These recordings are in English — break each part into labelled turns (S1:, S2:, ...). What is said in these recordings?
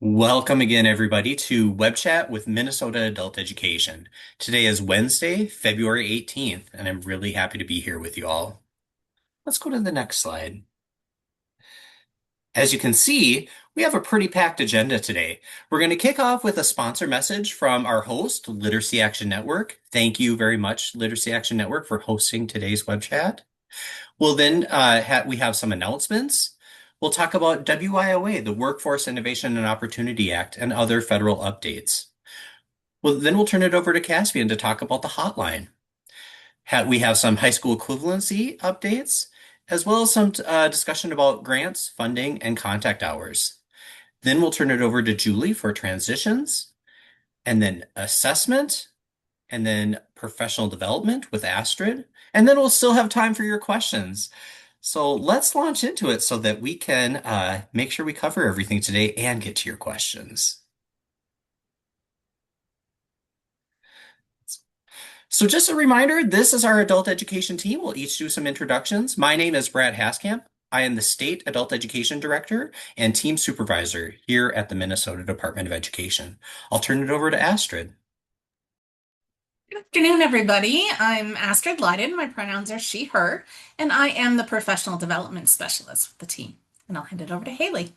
S1: Welcome again, everybody, to WebChat with Minnesota Adult Education. Today is Wednesday, February 18th, and I'm really happy to be here with you all. Let's go to the next slide. As you can see, we have a pretty packed agenda today. We're going to kick off with a sponsor message from our host, Literacy Action Network. Thank you very much, Literacy Action Network, for hosting today's WebChat. We'll then we have some announcements. We'll talk about WIOA, the Workforce Innovation and Opportunity Act, and other federal updates. Then we'll turn it over to Caspian to talk about the hotline. We have some high school equivalency updates, as well as some discussion about grants, funding, and contact hours. Then we'll turn it over to Julie for transitions, and then assessment, and then professional development with Astrid. And then we'll still have time for your questions. So let's launch into it so that we can make sure we cover everything today and get to your questions. So just a reminder, this is our adult education team. We'll each do some introductions. My name is Brad Haskamp. I am the State Adult Education Director and Team Supervisor here at the Minnesota Department of Education. I'll turn it over to Astrid.
S2: Good afternoon, everybody. I'm Astrid Lyden. My pronouns are she, her, and I am the Professional Development Specialist with the team. And I'll hand it over to Haley.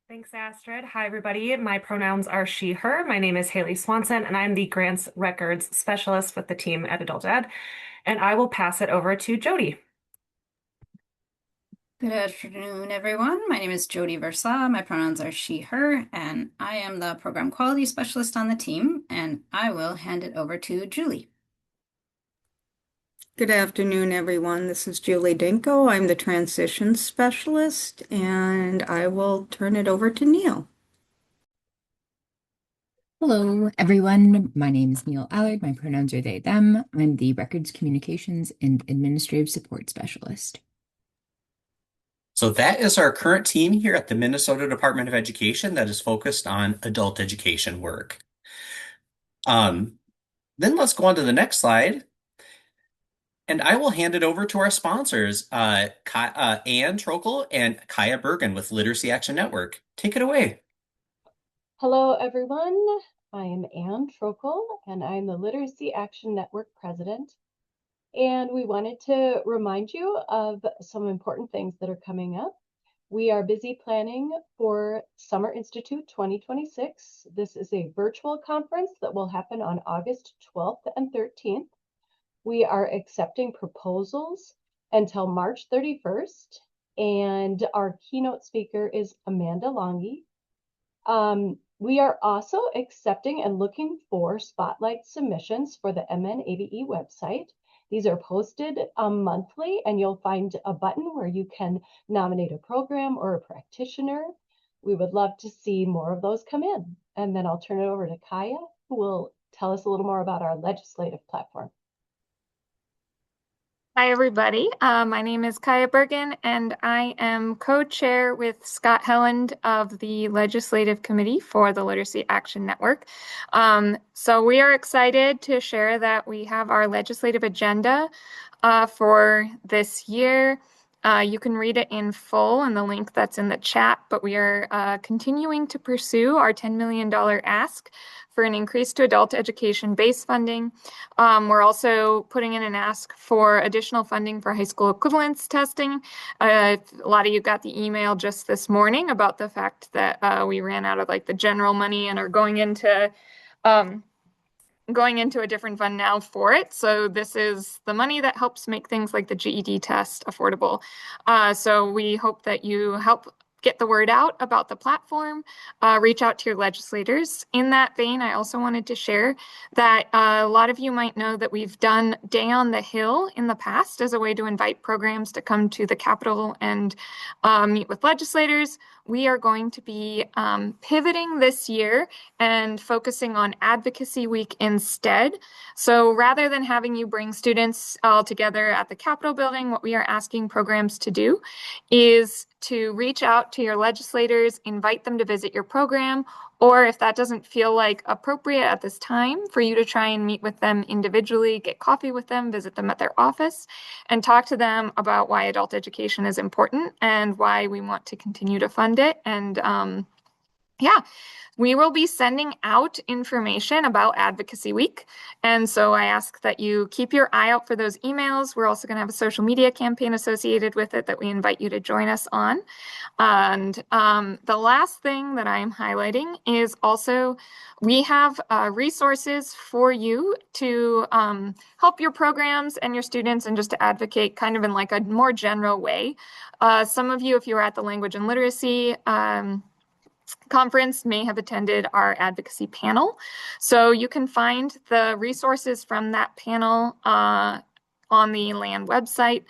S3: Thanks, Astrid. Hi, everybody. My pronouns are she, her. My name is Haley Swanson, and I'm the Grants Records Specialist with the team at Adult Ed. And I will pass it over to Jody.
S4: Good afternoon, everyone. My name is Jody Versa. My pronouns are she, her, and I am the Program Quality Specialist on the team, and I will hand it over to Julie.
S5: Good afternoon, everyone. This is Julie Dinko. I'm the Transition Specialist, and I will turn it over to Neil.
S6: Hello, everyone. My name is Neil Allard. My pronouns are they, them. I'm the Records Communications and Administrative Support Specialist.
S1: So that is our current team here at the Minnesota Department of Education that is focused on adult education work. Then let's go on to the next slide. And I will hand it over to our sponsors, Ann Trokel and Kaya Bergen with Literacy Action Network. Take it away.
S7: Hello, everyone. I am Ann Trokel, and I'm the Literacy Action Network President. And we wanted to remind you of some important things that are coming up. We are busy planning for Summer Institute 2026. This is a virtual conference that will happen on August 12th and 13th. We are accepting proposals until March 31st, and our keynote speaker is Amanda Longy. We are also accepting and looking for spotlight submissions for the MN ABE website. These are posted monthly, and you'll find a button where you can nominate a program or a practitioner. We would love to see more of those come in. And then I'll turn it over to Kaya, who will tell us a little more about our legislative platform.
S8: Hi, everybody. My name is Kaya Bergen, and I am co-chair with Scott Helland of the Legislative Committee for the Literacy Action Network. So we are excited to share that we have our legislative agenda for this year. You can read it in full in the link that's in the chat, but we are continuing to pursue our $10 million ask for an increase to adult education base funding. We're also putting in an ask for additional funding for high school equivalence testing. A lot of you got the email just this morning about the fact that we ran out of the general money and are going into a different fund now for it. So this is the money that helps make things like the GED test affordable. So we hope that you help get the word out about the platform, reach out to your legislators. In that vein, I also wanted to share that a lot of you might know that we've done Day on the Hill in the past as a way to invite programs to come to the Capitol and meet with legislators. We are going to be pivoting this year and focusing on Advocacy Week instead. So rather than having you bring students all together at the Capitol building, what we are asking programs to do is to reach out to your legislators, invite them to visit your program, or if that doesn't feel like appropriate at this time, for you to try and meet with them individually, get coffee with them, visit them at their office, and talk to them about why adult education is important and why we want to continue to fund it. And yeah, we will be sending out information about Advocacy Week. And so I ask that you keep your eye out for those emails. We're also going to have a social media campaign associated with it that we invite you to join us on. And the last thing that I'm highlighting is also we have resources for you to help your programs and your students and just to advocate kind of in like a more general way. Some of you, if you were at the Language and Literacy conference, may have attended our advocacy panel. So you can find the resources from that panel on the LAN website.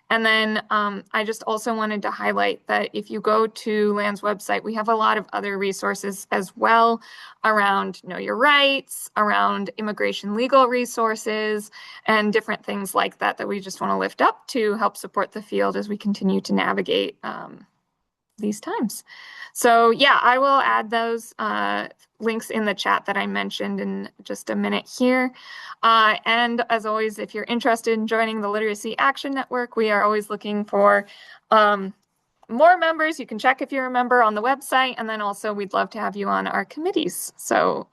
S8: And then I just also wanted to highlight that if you go to LAN's website, we have a lot of other resources as well around Know Your Rights, around immigration legal resources, and different things like that that we just want to lift up to help support the field as we continue to navigate these times. So yeah, I will add those links in the chat that I mentioned in just a minute here. And as always, if you're interested in joining the Literacy Action Network, we are always looking for more members. You can check if you're a member on the website. And then also we'd love to have you on our committees. So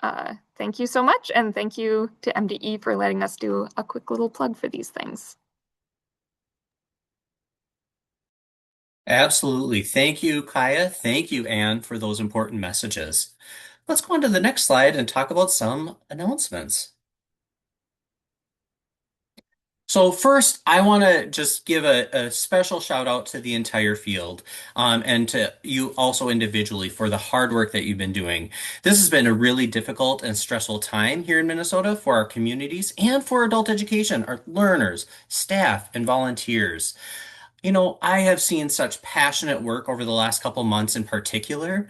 S8: thank you so much. And thank you to MDE for letting us do a quick little plug for these things.
S1: Absolutely. Thank you, Kaya. Thank you, Anne, for those important messages. Let's go on to the next slide and talk about some announcements. So first, I want to just give a special shout out to the entire field and to you also individually for the hard work that you've been doing. This has been a really difficult and stressful time here in Minnesota for our communities and for adult education, our learners, staff, and volunteers. You know, I have seen such passionate work over the last couple months in particular.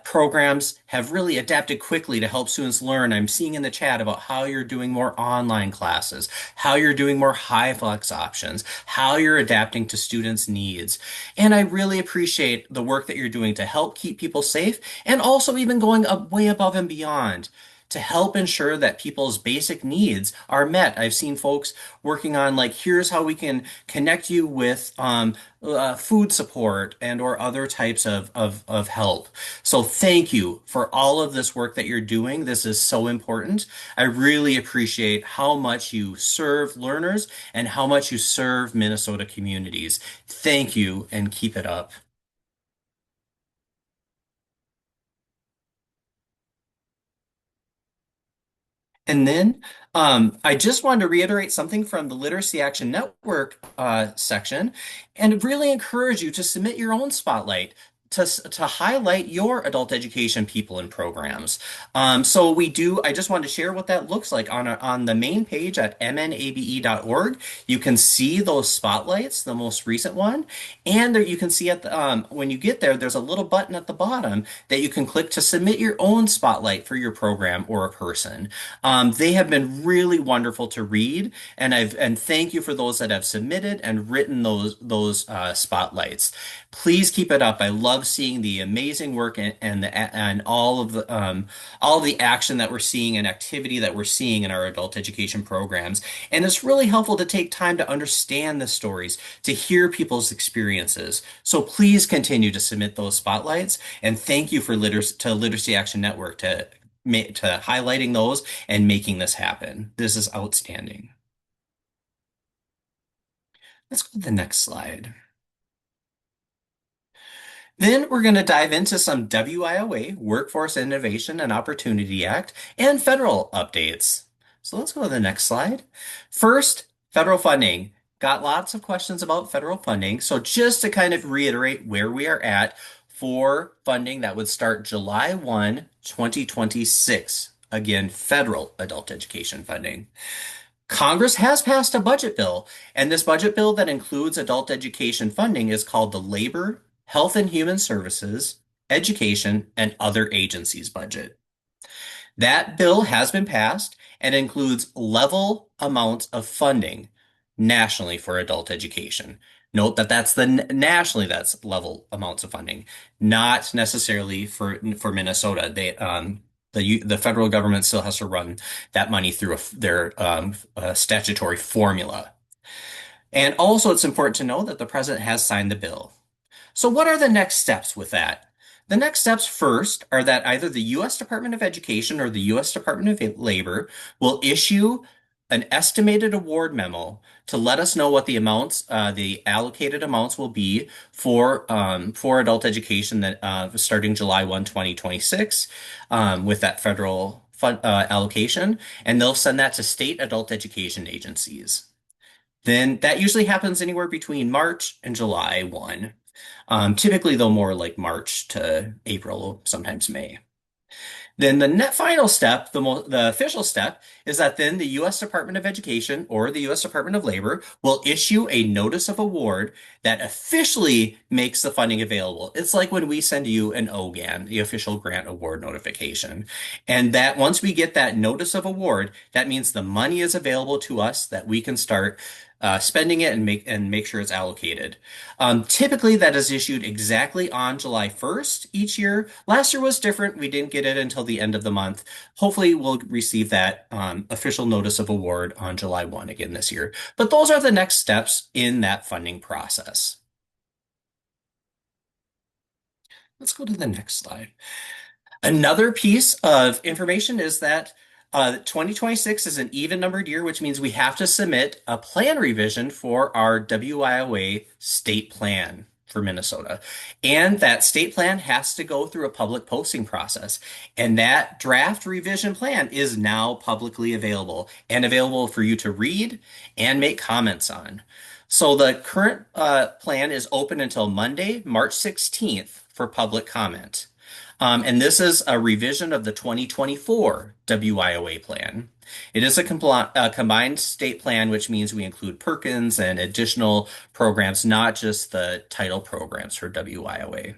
S1: Programs have really adapted quickly to help students learn. I'm seeing in the chat about how you're doing more online classes, how you're doing more high flex options, how you're adapting to students' needs. And I really appreciate the work that you're doing to help keep people safe and also even going way above and beyond to help ensure that people's basic needs are met. I've seen folks working on like, here's how we can connect you with food support and or other types of help. So thank you for all of this work that you're doing. This is so important. I really appreciate how much you serve learners and how much you serve Minnesota communities. Thank you and keep it up. And then I just wanted to reiterate something from the Literacy Action Network section and really encourage you to submit your own spotlight to highlight your adult education people and programs. So I just wanted to share what that looks like on the main page at mnabe.org. You can see those spotlights, the most recent one, and there you can see when you get there, there's a little button at the bottom that you can click to submit your own spotlight for your program or a person. They have been really wonderful to read, and thank you for those that have submitted and written those spotlights. Please keep it up. I love seeing the amazing work and all of the action that we're seeing and activity that we're seeing in our adult education programs. And it's really helpful to take time to understand the stories, to hear people's experiences. So please continue to submit those spotlights. And thank you to Literacy Action Network to highlighting those and making this happen. This is outstanding. Let's go to the next slide. Then we're going to dive into some WIOA, Workforce Innovation and Opportunity Act, and federal updates. So let's go to the next slide. First, federal funding. Got lots of questions about federal funding. So just to kind of reiterate where we are at for funding that would start July 1, 2026. Again, federal adult education funding. Congress has passed a budget bill, and this budget bill that includes adult education funding is called the Labor, Health and Human Services, Education, and Other Agencies budget. That bill has been passed and includes level amounts of funding nationally for adult education. Note that that's the nationally that's level amounts of funding, not necessarily for Minnesota. The federal government still has to run that money through their statutory formula. And also, it's important to know that the president has signed the bill. So what are the next steps with that? The next steps first are that either the U.S. Department of Education or the U.S. Department of Labor will issue an estimated award memo to let us know what the allocated amounts will be for adult education that starting July 1, 2026, with that federal fund allocation, and they'll send that to state adult education agencies. Then that usually happens anywhere between March and July 1. Typically, though, more like March to April, sometimes May. Then the net final step, the official step, is that then the U.S. Department of Education or the U.S. Department of Labor will issue a notice of award that officially makes the funding available. It's like when we send you an OGAN, the official grant award notification. And that once we get that notice of award, that means the money is available to us that we can start spending it and make sure it's allocated. Typically, that is issued exactly on July 1st each year. Last year was different. We didn't get it until the end of the month. Hopefully, we'll receive that official notice of award on July 1 again this year. But those are the next steps in that funding process. Let's go to the next slide. Another piece of information is that 2026 is an even numbered year, which means we have to submit a plan revision for our WIOA state plan for Minnesota. And that state plan has to go through a public posting process. And that draft revision plan is now publicly available and available for you to read and make comments on. So the current plan is open until Monday, March 16th for public comment. And this is a revision of the 2024 WIOA plan. It is a combined state plan, which means we include Perkins and additional programs, not just the title programs for WIOA.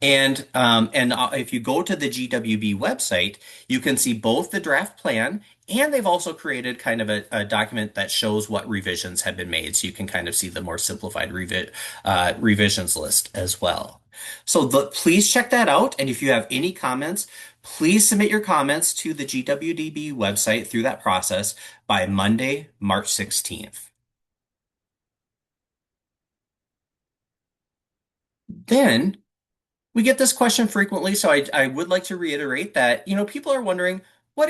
S1: And if you go to the GWB website, you can see both the draft plan and they've also created kind of a document that shows what revisions have been made. So you can kind of see the more simplified revisions list as well. So please check that out. And if you have any comments, please submit your comments to the GWDB website through that process by Monday, March 16th. Then we get this question frequently, so I would like to reiterate that, people are wondering what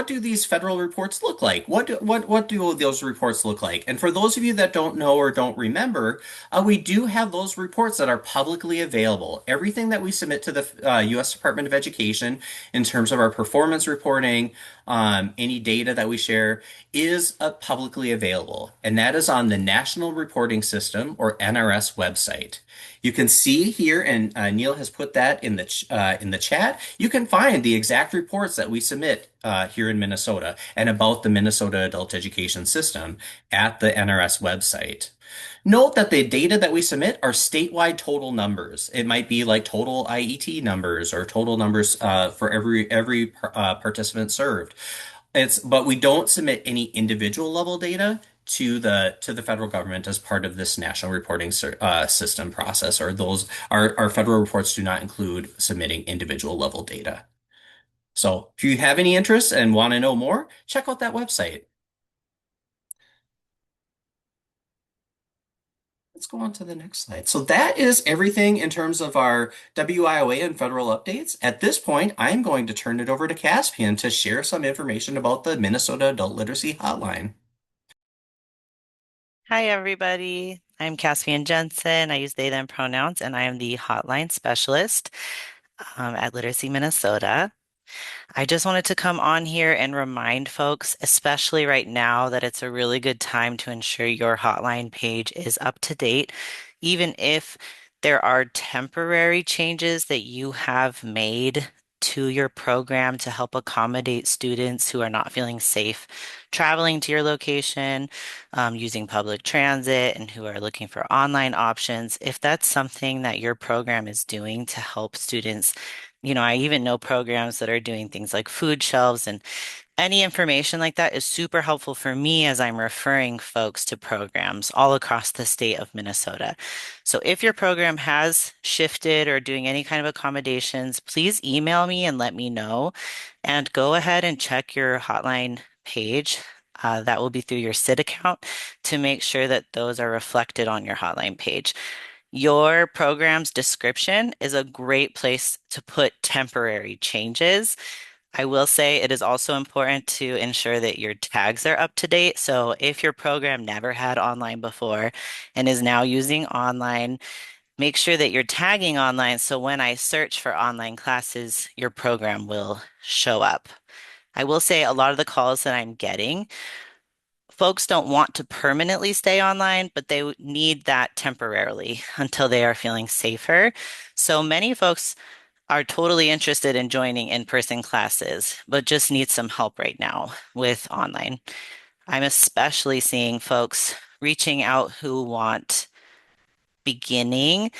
S1: do these federal reports look like? What do those reports look like? And for those of you that don't know or don't remember, we do have those reports that are publicly available. Everything that we submit to the U.S. Department of Education in terms of our performance reporting, any data that we share is publicly available, and that is on the National Reporting System or NRS website. You can see here, and Neil has put that in the chat. You can find the exact reports that we submit here in Minnesota and about the Minnesota adult education system at the NRS website. Note that the data that we submit are statewide total numbers. It might be like total IET numbers or total numbers for every participant served. But we don't submit any individual level data to the federal government as part of this national reporting system process, or our federal reports do not include submitting individual level data. So if you have any interest and want to know more, check out that website. Let's go on to the next slide. So that is everything in terms of our WIOA and federal updates. At this point, I'm going to turn it over to Caspian to share some information about the Minnesota Adult Literacy Hotline.
S9: Hi, everybody. I'm Caspian Jensen. I use they, them pronouns, and I am the hotline specialist at Literacy Minnesota. I just wanted to come on here and remind folks, especially right now, that it's a really good time to ensure your hotline page is up to date, even if there are temporary changes that you have made to your program to help accommodate students who are not feeling safe traveling to your location, using public transit, and who are looking for online options. If that's something that your program is doing to help students, I even know programs that are doing things like food shelves and Any information like that is super helpful for me as I'm referring folks to programs all across the state of Minnesota. So if your program has shifted or doing any kind of accommodations, please email me and let me know. And go ahead and check your hotline page. That will be through your SID account to make sure that those are reflected on your hotline page. Your program's description is a great place to put temporary changes. I will say it is also important to ensure that your tags are up to date. So if your program never had online before and is now using online, make sure that you're tagging online. So when I search for online classes, your program will show up. I will say a lot of the calls that I'm getting, folks don't want to permanently stay online, but they need that temporarily until they are feeling safer. So many folks are totally interested in joining in-person classes, but just need some help right now with online. I'm especially seeing folks reaching out who want beginning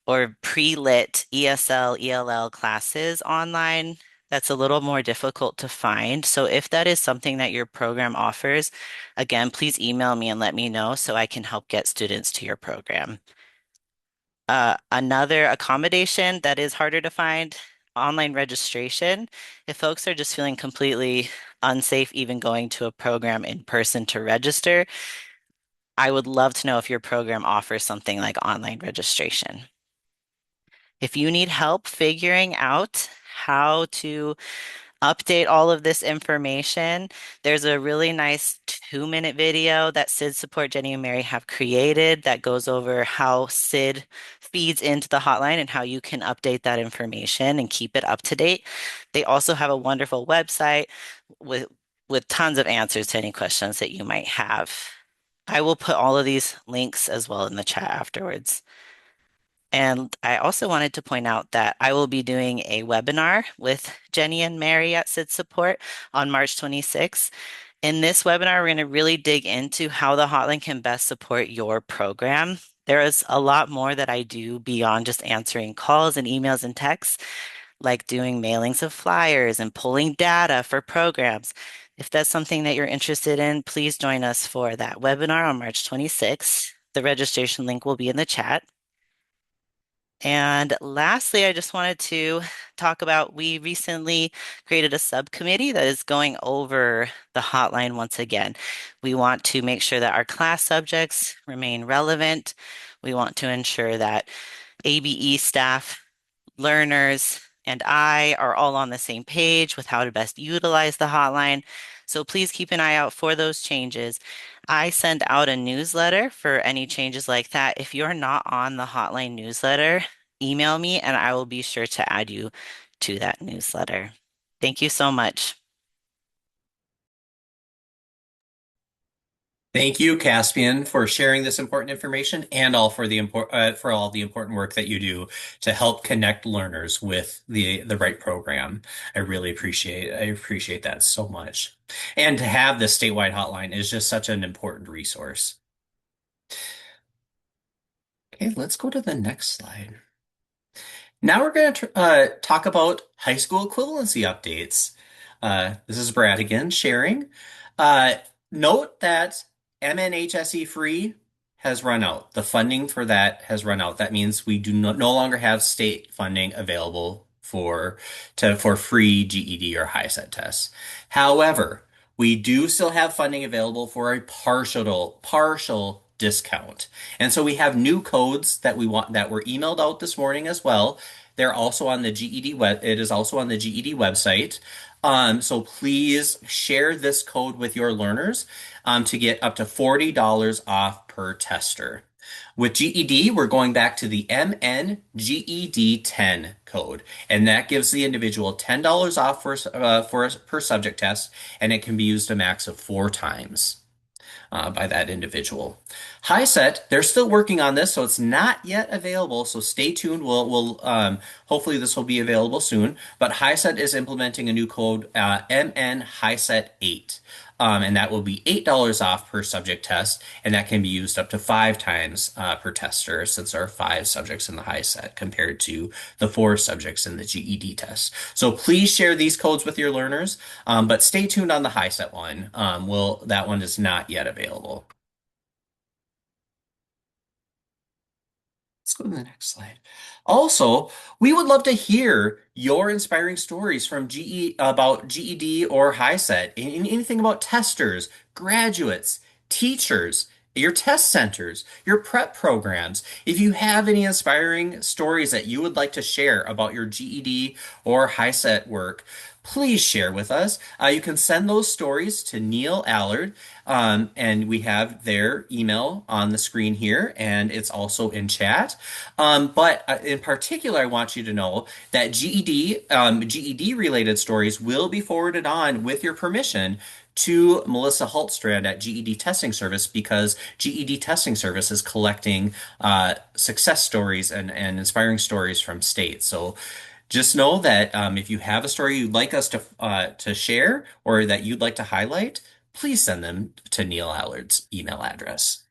S9: or pre-lit ESL, ELL classes online. That's a little more difficult to find. So if that is something that your program offers, again, please email me and let me know so I can help get students to your program. Another accommodation that is harder to find, online registration. If folks are just feeling completely unsafe even going to a program in person to register, I would love to know if your program offers something like online registration. If you need help figuring out how to update all of this information, there's a really nice 2-minute video that SID Support Jenny and Mary have created that goes over how SID feeds into the hotline and how you can update that information and keep it up to date. They also have a wonderful website with tons of answers to any questions that you might have. I will put all of these links as well in the chat afterwards. And I also wanted to point out that I will be doing a webinar with Jenny and Mary at SID Support on March 26th. In this webinar, we're going to really dig into how the hotline can best support your program. There is a lot more that I do beyond just answering calls and emails and texts, like doing mailings of flyers and pulling data for programs. If that's something that you're interested in, please join us for that webinar on March 26th. The registration link will be in the chat. And lastly, I just wanted to talk about we recently created a subcommittee that is going over the hotline once again. We want to make sure that our class subjects remain relevant. We want to ensure that ABE staff, learners, and I are all on the same page with how to best utilize the hotline. So please keep an eye out for those changes. I send out a newsletter for any changes like that. If you're not on the hotline newsletter, email me and I will be sure to add you to that newsletter. Thank you so much.
S1: Thank you, Caspian, for sharing this important information and all for for all the important work that you do to help connect learners with the right program. I appreciate that so much. And to have the statewide hotline is just such an important resource. Okay, let's go to the next slide. Now we're going to talk about high school equivalency updates. This is Brad again sharing. Uh, Note that MNHSE free has run out. The funding for that has run out. That means we do no longer have state funding available for free GED or HiSET tests. However, we do still have funding available for a partial discount. And so we have new codes that were emailed out this morning as well. They're also on the GED it is also on the GED website. So please share this code with your learners to get up to $40 off per tester. With GED, we're going back to the MN GED 10 code, and that gives the individual $10 off per subject test, and it can be used a max of 4 times. By that individual. HiSET, they're still working on this, so it's not yet available. So stay tuned. Hopefully this will be available soon. But HiSET is implementing a new code, MN HiSET 8. and that will be $8 off per subject test, and that can be used up to 5 times per tester since there are 5 subjects in the high set compared to the 4 subjects in the GED test. So please share these codes with your learners, but stay tuned on the high set one. That one is not yet available. Let's go to the next slide. Also, we would love to hear your inspiring stories from about GED or HiSET, anything about testers, graduates, teachers, your test centers, your prep programs. If you have any inspiring stories that you would like to share about your GED or HiSET work, please share with us. You can send those stories to Neil Allard, and we have their email on the screen here, and it's also in chat. But in particular, I want you to know that GED related stories will be forwarded on with your permission to Melissa Hultstrand at GED Testing Service because GED Testing Service is collecting success stories and inspiring stories from states. So just know that if you have a story you'd like us to share or that you'd like to highlight, please send them to Neil Allard's email address.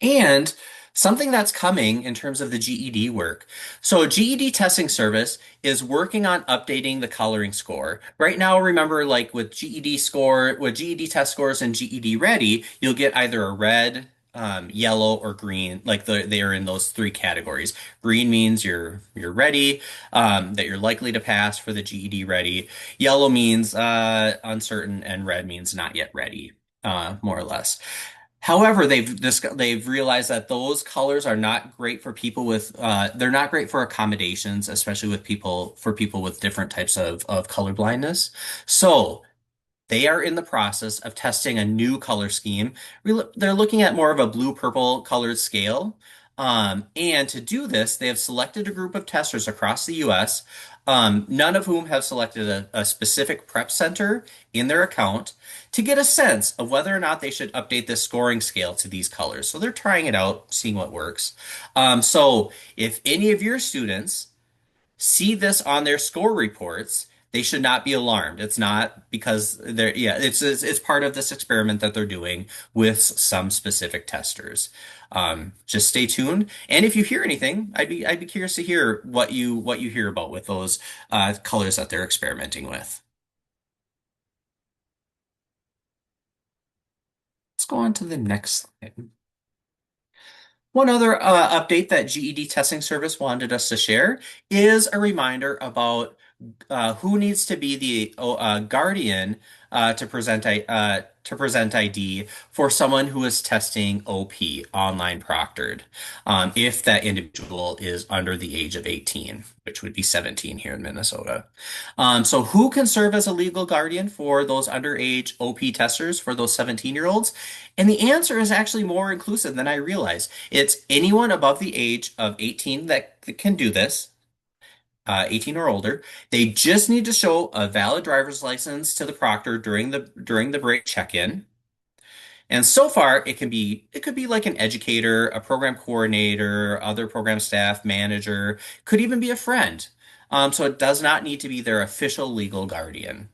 S1: And something that's coming in terms of the GED work. So GED Testing Service is working on updating the coloring score. Right now, remember, like with GED test scores and GED Ready, you'll get either a red, yellow, or green. Like they are in those 3 categories. Green means you're ready, that you're likely to pass for the GED Ready. Yellow means uncertain, and red means not yet ready, more or less. However, they've realized that those colors are not great for people with they're not great for accommodations, especially for people with different types of color blindness. So they are in the process of testing a new color scheme. They're looking at more of a blue-purple colored scale. And to do this, they have selected a group of testers across the US, none of whom have selected a specific prep center in their account to get a sense of whether or not they should update this scoring scale to these colors. So they're trying it out, seeing what works. So if any of your students see this on their score reports, they should not be alarmed. It's not because it's part of this experiment that they're doing with some specific testers. Just stay tuned. And if you hear anything, I'd be curious to hear what you hear about with those colors that they're experimenting with. Let's go on to the next slide. One other update that GED Testing Service wanted us to share is a reminder about who needs to be the guardian to present ID for someone who is testing OP, online proctored, if that individual is under the age of 18, which would be 17 here in Minnesota. So who can serve as a legal guardian for those underage OP testers, for those 17-year-olds? And the answer is actually more inclusive than I realized. It's anyone above the age of 18 that can do this. 18 or older. They just need to show a valid driver's license to the proctor during the break check-in. And so far, it could be like an educator, a program coordinator, other program staff, manager, could even be a friend. So it does not need to be their official legal guardian,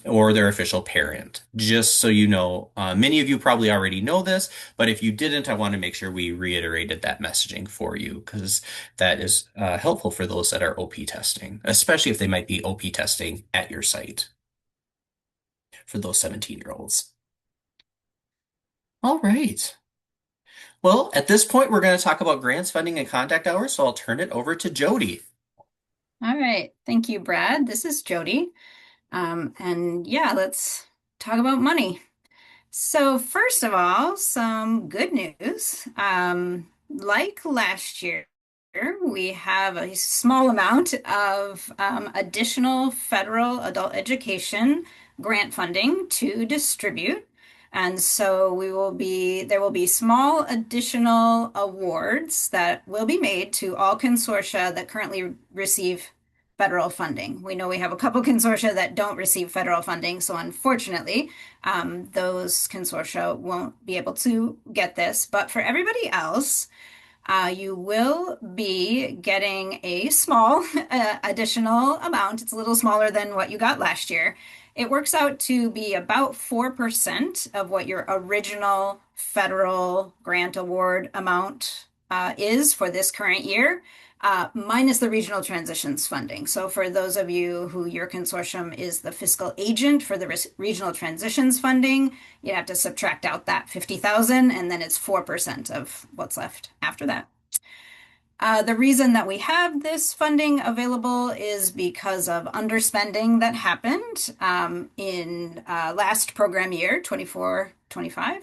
S1: or their official parent. Just so you know, many of you probably already know this, but if you didn't, I want to make sure we reiterated that messaging for you because that is helpful for those that are OP testing, especially if they might be OP testing at your site for those 17-year-olds. All right. Well, at this point, we're going to talk about grants, funding, and contact hours, so I'll turn it over to Jody.
S4: All right. Thank you, Brad. This is Jody. And yeah, let's talk about money. So first of all, some good news. Like last year, we have a small amount of additional federal adult education grant funding to distribute. And so there will be small additional awards that will be made to all consortia that currently receive federal funding. We know we have a couple consortia that don't receive federal funding, so unfortunately, those consortia won't be able to get this. But for everybody else, You will be getting a small additional amount. It's a little smaller than what you got last year. It works out to be about 4% of what your original federal grant award amount is for this current year, minus the regional transitions funding. So for those of you who your consortium is the fiscal agent for the regional transitions funding, you have to subtract out that 50,000 and then it's 4% of what's left after that. The reason that we have this funding available is because of underspending that happened in last program year, 24-25.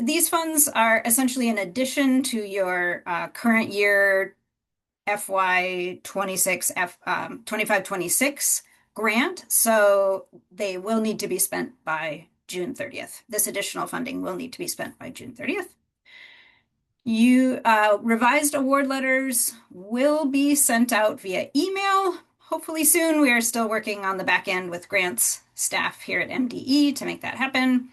S4: These funds are essentially in addition to your current year FY 26, 25-26 grant. So they will need to be spent by June 30th. This additional funding will need to be spent by June 30th. You revised award letters will be sent out via email. Hopefully soon. We are still working on the back end with grants staff here at MDE to make that happen.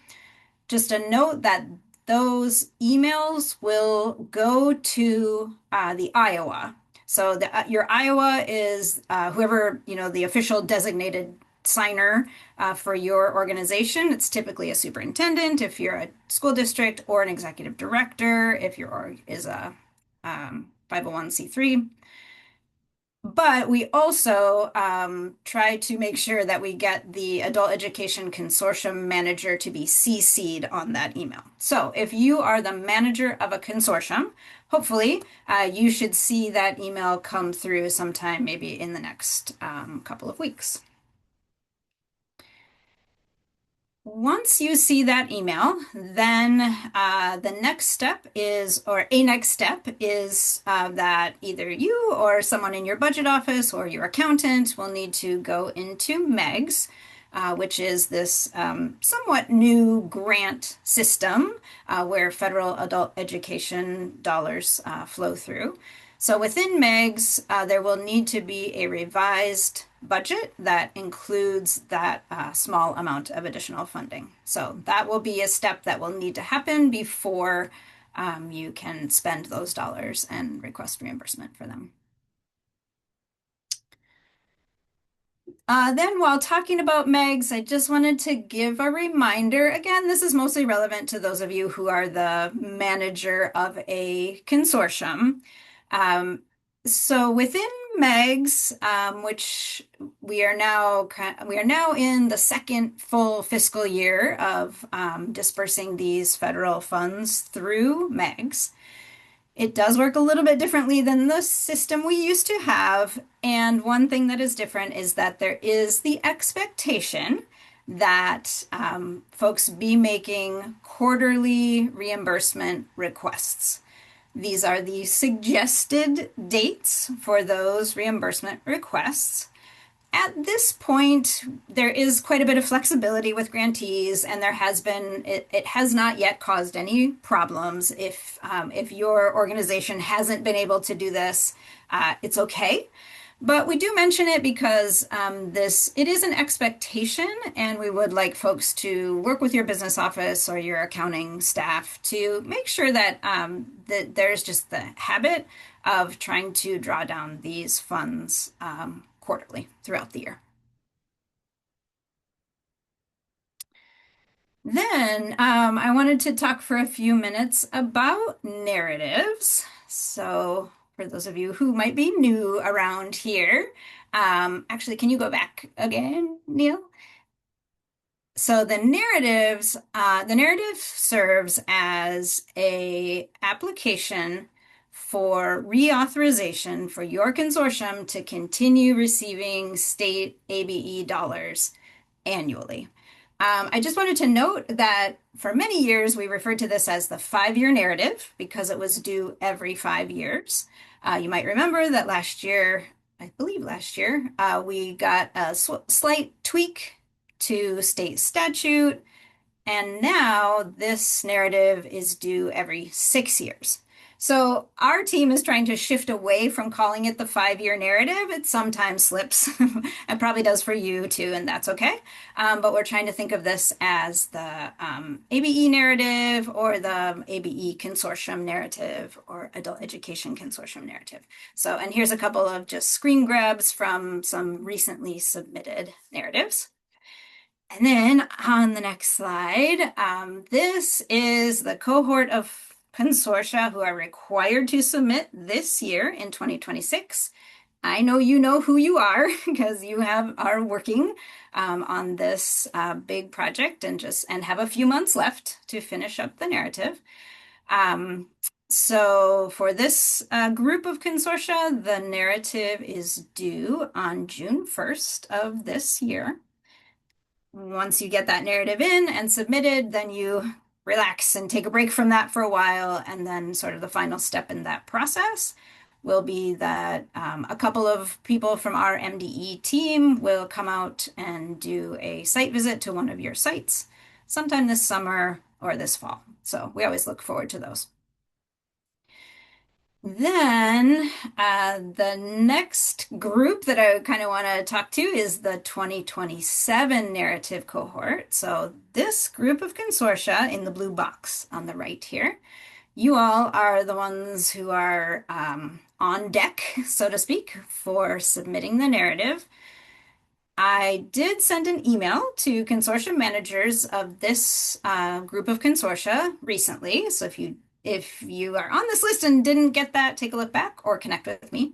S4: Just a note that those emails will go to the WIOA. So your WIOA is whoever, the official designated signer for your organization. It's typically a superintendent if you're a school district, or an executive director if your org is a 501c3. But we also try to make sure that we get the Adult Education Consortium manager to be CC'd on that email. So if you are the manager of a consortium, hopefully you should see that email come through sometime maybe in the next couple of weeks. Once you see that email, then the next step is, or a next step is that either you or someone in your budget office or your accountant will need to go into MEGS, which is this somewhat new grant system where federal adult education dollars flow through. So within MEGS, there will need to be a revised budget that includes that small amount of additional funding. So that will be a step that will need to happen before you can spend those dollars and request reimbursement for them. Then while talking about MEGS, I just wanted to give a reminder. Again, this is mostly relevant to those of you who are the manager of a consortium. So within MEGS, which we are now in the second full fiscal year of dispersing these federal funds through MEGS. It does work a little bit differently than the system we used to have. And one thing that is different is that there is the expectation that folks be making quarterly reimbursement requests. These are the suggested dates for those reimbursement requests. At this point, there is quite a bit of flexibility with grantees, and there has been, it has not yet caused any problems. If your organization hasn't been able to do this, it's okay. But we do mention it because it is an expectation, and we would like folks to work with your business office or your accounting staff to make sure that, that there's just the habit of trying to draw down these funds quarterly throughout the year. Then I wanted to talk for a few minutes about narratives. So for those of you who might be new around here, actually, can you go back again, Neil? So the narrative serves as a application for reauthorization for your consortium to continue receiving state ABE dollars annually. I just wanted to note that for many years, we referred to this as the 5-year narrative because it was due every 5 years. You might remember that last year, I believe last year, we got a slight tweak to state statute, and now this narrative is due every 6 years. So our team is trying to shift away from calling it the 5-year narrative. It sometimes slips. It probably does for you too, and that's okay. But we're trying to think of this as the ABE narrative or the ABE consortium narrative or adult education consortium narrative. So, and here's a couple of just screen grabs from some recently submitted narratives. And then on the next slide, this is the cohort of consortia who are required to submit this year in 2026. I know you know who you are because you are working on this big project and have a few months left to finish up the narrative. So for this group of consortia, the narrative is due on June 1st of this year. Once you get that narrative in and submitted, then you relax and take a break from that for a while. And then sort of the final step in that process will be that a couple of people from our MDE team will come out and do a site visit to one of your sites sometime this summer or this fall. So we always look forward to those. Then the next group that I kind of want to talk to is the 2027 narrative cohort. So this group of consortia in the blue box on the right here, you all are the ones who are on deck, so to speak, for submitting the narrative. I did send an email to consortium managers of this group of consortia recently. So if you are on this list and didn't get that, take a look back or connect with me.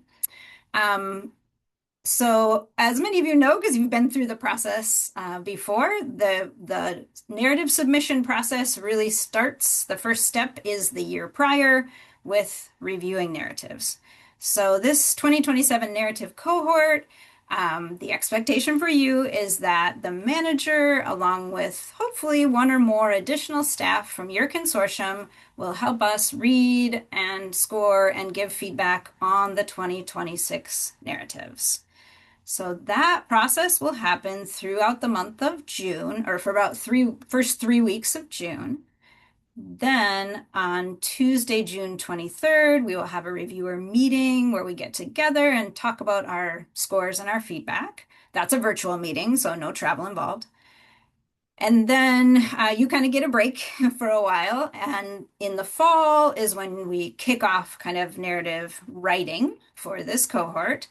S4: So as many of you know, because you've been through the process before, the narrative submission process really starts. The first step is the year prior with reviewing narratives. So this 2027 narrative cohort, the expectation for you is that the manager, along with hopefully one or more additional staff from your consortium, will help us read and score and give feedback on the 2026 narratives. So that process will happen throughout the month of June, or for about first 3 weeks of June. Then on Tuesday, June 23rd, we will have a reviewer meeting where we get together and talk about our scores and our feedback. That's a virtual meeting, so no travel involved. And then you kind of get a break for a while. And in the fall is when we kick off kind of narrative writing for this cohort.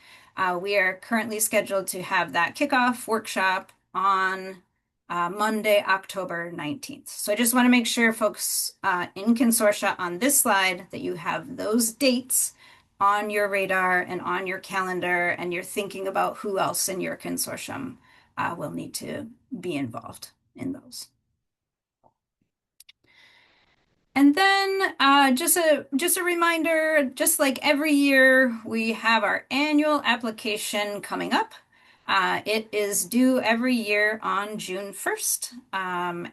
S4: We are currently scheduled to have that kickoff workshop on Monday, October 19th. So I just want to make sure folks in consortia on this slide that you have those dates on your radar and on your calendar, and you're thinking about who else in your consortium will need to be involved in those. And then just a reminder, just like every year, we have our annual application coming up. It is due every year on June 1st.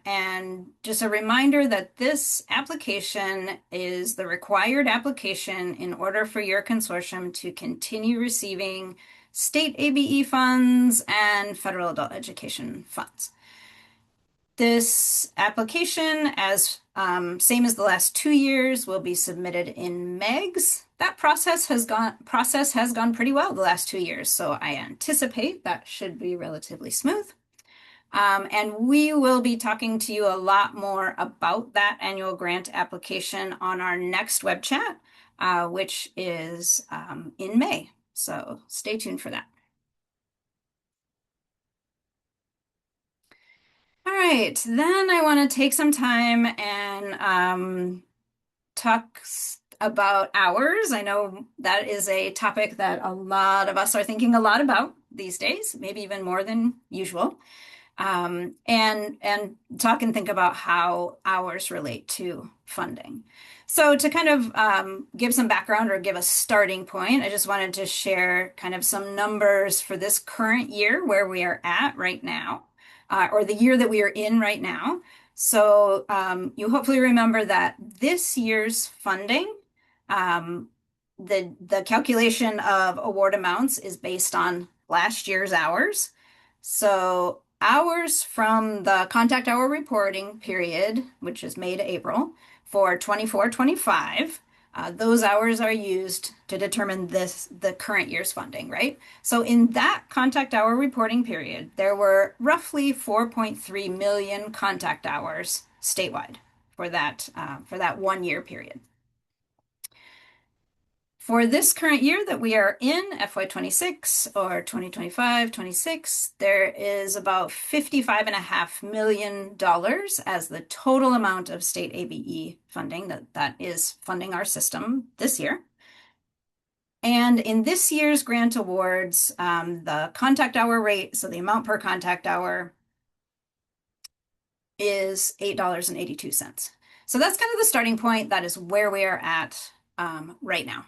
S4: And just a reminder that this application is the required application in order for your consortium to continue receiving state ABE funds and federal adult education funds. This application, as same as the last 2 years, will be submitted in MEGS. That process has gone pretty well the last 2 years, so I anticipate that should be relatively smooth. And we will be talking to you a lot more about that annual grant application on our next web chat, which is in May. So stay tuned for that. All right, then I want to take some time and talk about hours. I know that is a topic that a lot of us are thinking a lot about these days, maybe even more than usual. And talk and think about how hours relate to funding. So to kind of give some background or give a starting point, I just wanted to share kind of some numbers for this current year where we are at right now. Or the year that we are in right now. So you hopefully remember that this year's funding, the calculation of award amounts is based on last year's hours. So hours from the contact hour reporting period, which is May to April, for 24-25 Those hours are used to determine the current year's funding, right? So in that contact hour reporting period, there were roughly 4.3 million contact hours statewide for that 1 year period. For this current year that we are in, FY26 or 2025-26, there is about $55.5 million as the total amount of state ABE funding that is funding our system this year. And in this year's grant awards, the contact hour rate, so the amount per contact hour, is $8.82. So that's kind of the starting point. That is where we are at right now.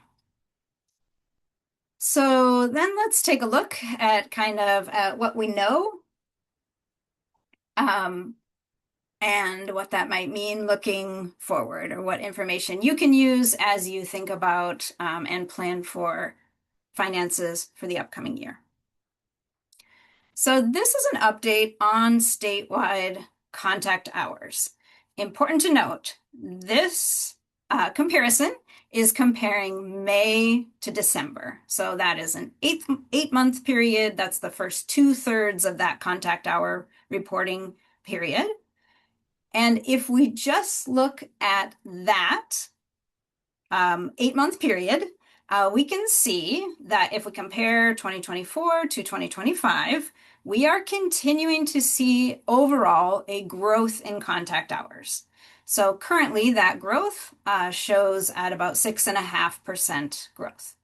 S4: So then let's take a look at kind of what we know and what that might mean looking forward, or what information you can use as you think about and plan for finances for the upcoming year. So this is an update on statewide contact hours. Important to note, this comparison is comparing May to December. So that is an eight-month period. That's the first 2/3 of that contact hour reporting period. And if we just look at that 8-month period, we can see that if we compare 2024 to 2025, we are continuing to see overall a growth in contact hours. So currently that growth shows at about 6.5% growth.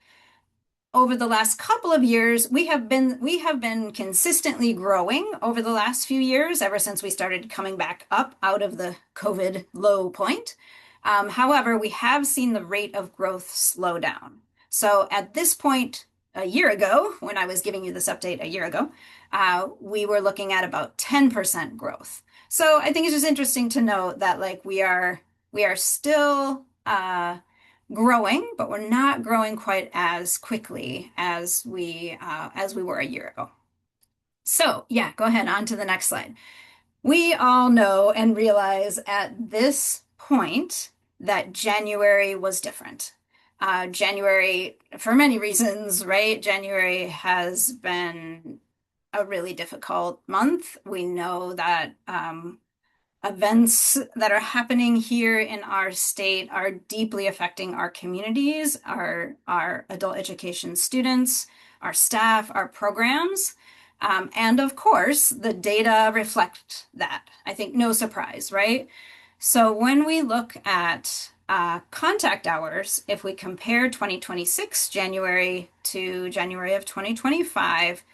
S4: Over the last couple of years, we have been consistently growing over the last few years, ever since we started coming back up out of the COVID low point. However, we have seen the rate of growth slow down. So at this point, a year ago, when I was giving you this update a year ago, we were looking at about 10% growth. So I think it's just interesting to note that we are still growing, but we're not growing quite as quickly as we were a year ago. So yeah, go ahead on to the next slide. We all know and realize at this point that January was different. January, for many reasons, right? January has been a really difficult month. We know that events that are happening here in our state are deeply affecting our communities, our adult education students, our staff, our programs. And of course, the data reflect that. I think no surprise, right? So when we look at contact hours, if we compare 2026 January to January of 2025,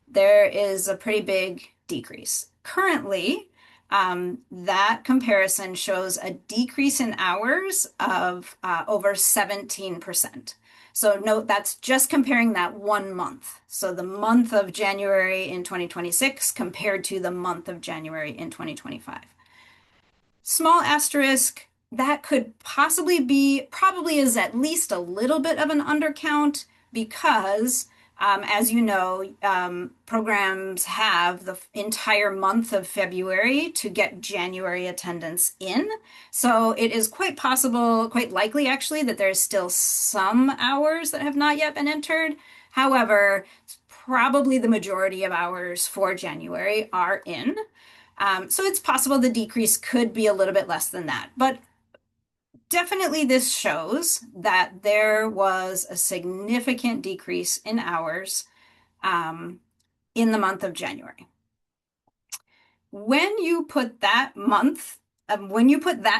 S4: there is a pretty big decrease. Currently, that comparison shows a decrease in hours of over 17%. So note that's just comparing that 1 month. So the month of January in 2026 compared to the month of January in 2025. Small asterisk, that could probably is at least a little bit of an undercount because as you know, programs have the entire month of February to get January attendance in. So it is quite possible, quite likely actually, that there's still some hours that have not yet been entered. However, probably the majority of hours for January are in. So it's possible the decrease could be a little bit less than that. But definitely this shows that there was a significant decrease in hours in the month of January. When you put that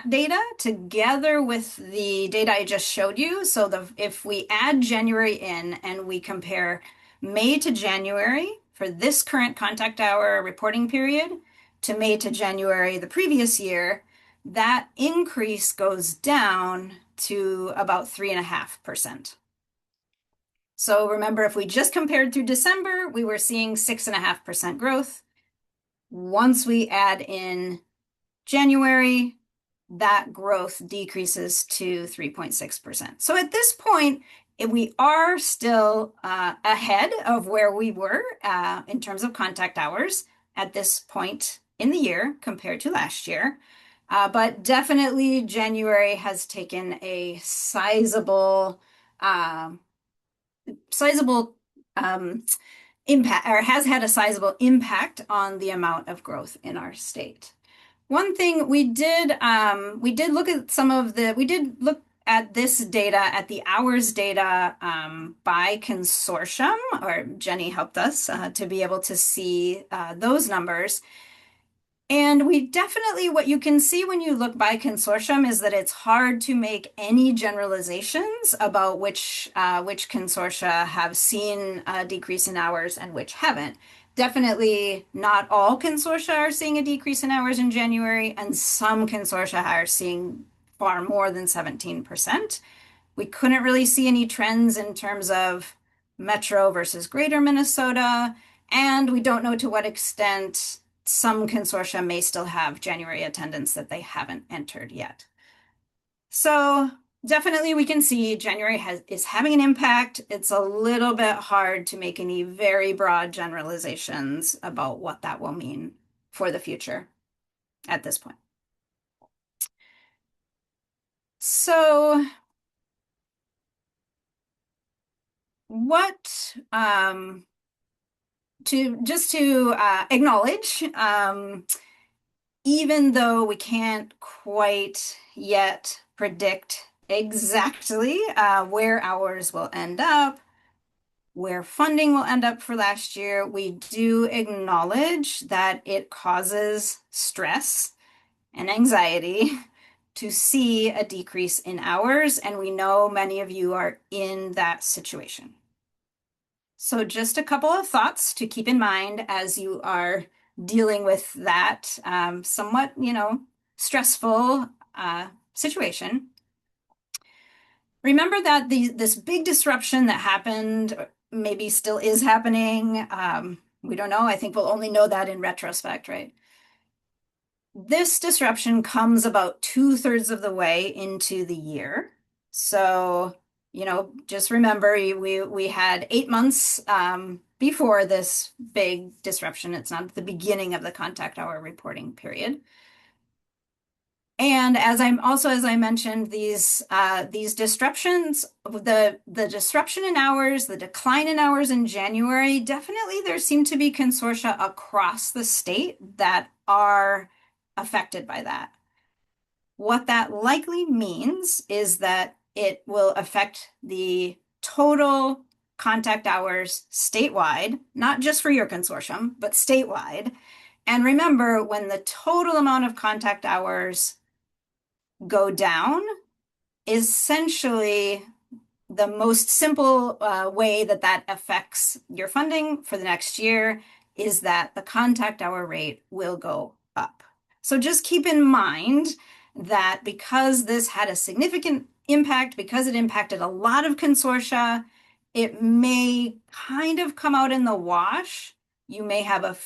S4: data together with the data I just showed you, so if we add January in and we compare May to January for this current contact hour reporting period to May to January the previous year, that increase goes down to about 3.5%. So remember, if we just compared through December, we were seeing 6.5% growth. Once we add in January, that growth decreases to 3.6%. So at this point, we are still ahead of where we were in terms of contact hours at this point in the year compared to last year. But definitely January has taken a sizable impact, or has had a sizable impact on the amount of growth in our state. One thing we did look at this data, at the hours data by consortium, or Jenny helped us to be able to see those numbers. And we definitely, what you can see when you look by consortium is that it's hard to make any generalizations about which consortia have seen a decrease in hours and which haven't. Definitely not all consortia are seeing a decrease in hours in January, and some consortia are seeing far more than 17%. We couldn't really see any trends in terms of Metro versus Greater Minnesota, and we don't know to what extent some consortia may still have January attendance that they haven't entered yet. So definitely we can see January is having an impact. It's a little bit hard to make any very broad generalizations about what that will mean for the future at this point. So what to acknowledge, even though we can't quite yet predict exactly where hours will end up, where funding will end up for last year, we do acknowledge that it causes stress and anxiety to see a decrease in hours, and we know many of you are in that situation. So just a couple of thoughts to keep in mind as you are dealing with that somewhat, stressful situation. Remember that this big disruption that happened, maybe still is happening. We don't know. I think we'll only know that in retrospect, right? This disruption comes about 2/3 of the way into the year. So, just remember we had 8 months before this big disruption. It's not the beginning of the contact hour reporting period. And as I mentioned, these disruptions, the disruption in hours, the decline in hours in January, definitely there seem to be consortia across the state that are affected by that. What that likely means is that it will affect the total contact hours statewide, not just for your consortium, but statewide. And remember, when the total amount of contact hours go down, essentially the most simple way that affects your funding for the next year is that the contact hour rate will go up. So just keep in mind that because this had a significant impact, because it impacted a lot of consortia, it may kind of come out in the wash. You may have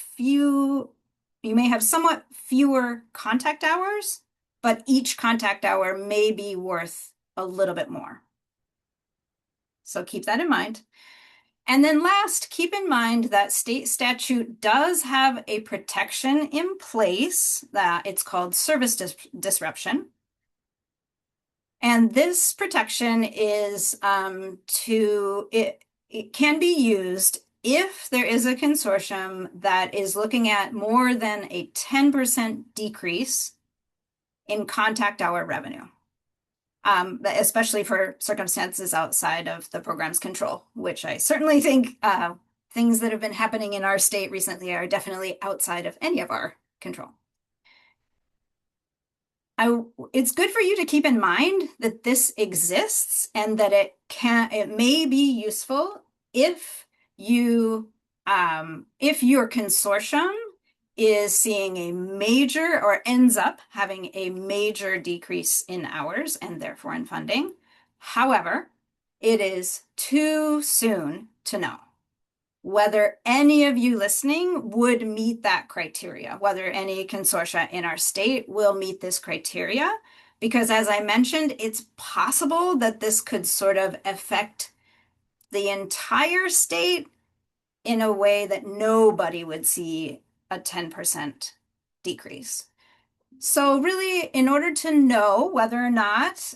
S4: somewhat fewer contact hours, but each contact hour may be worth a little bit more. So keep that in mind. And then last, keep in mind that state statute does have a protection in place that it's called service disruption. And this protection is it can be used if there is a consortium that is looking at more than a 10% decrease in contact hour revenue. Especially for circumstances outside of the program's control, which I certainly think things that have been happening in our state recently are definitely outside of any of our control. It's good for you to keep in mind that this exists and that it may be useful if your consortium is seeing a major, or ends up having a major decrease in hours and therefore in funding. However, it is too soon to know whether any of you listening would meet that criteria, whether any consortia in our state will meet this criteria, because as I mentioned, it's possible that this could sort of affect the entire state in a way that nobody would see a 10% decrease. So really, in order to know whether or not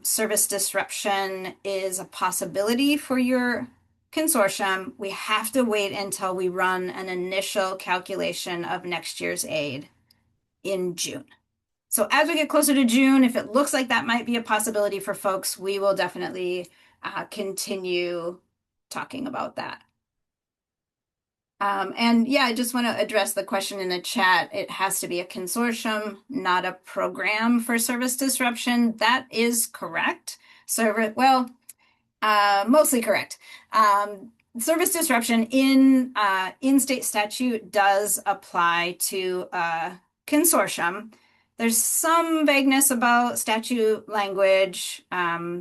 S4: service disruption is a possibility for your consortium, we have to wait until we run an initial calculation of next year's aid in June. So as we get closer to June, if it looks like that might be a possibility for folks, we will definitely continue talking about that. And yeah, I just want to address the question in the chat. It has to be a consortium, not a program for service disruption. That is correct. Mostly correct. Service disruption in state statute does apply to a consortium. There's some vagueness about statute language.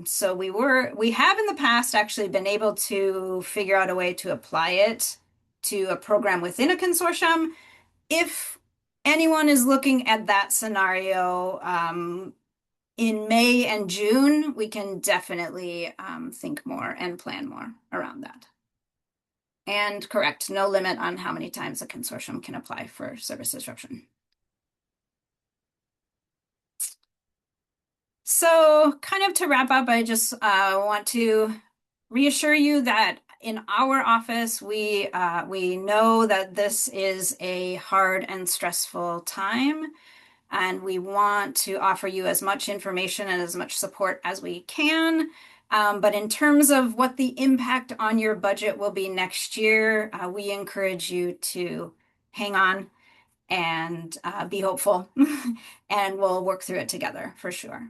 S4: So we have in the past actually been able to figure out a way to apply it to a program within a consortium. If anyone is looking at that scenario, in May and June, we can definitely think more and plan more around that. And correct, no limit on how many times a consortium can apply for service disruption. So kind of to wrap up, I just want to reassure you that in our office, we know that this is a hard and stressful time, and we want to offer you as much information and as much support as we can. But in terms of what the impact on your budget will be next year, we encourage you to hang on and be hopeful, and we'll work through it together for sure.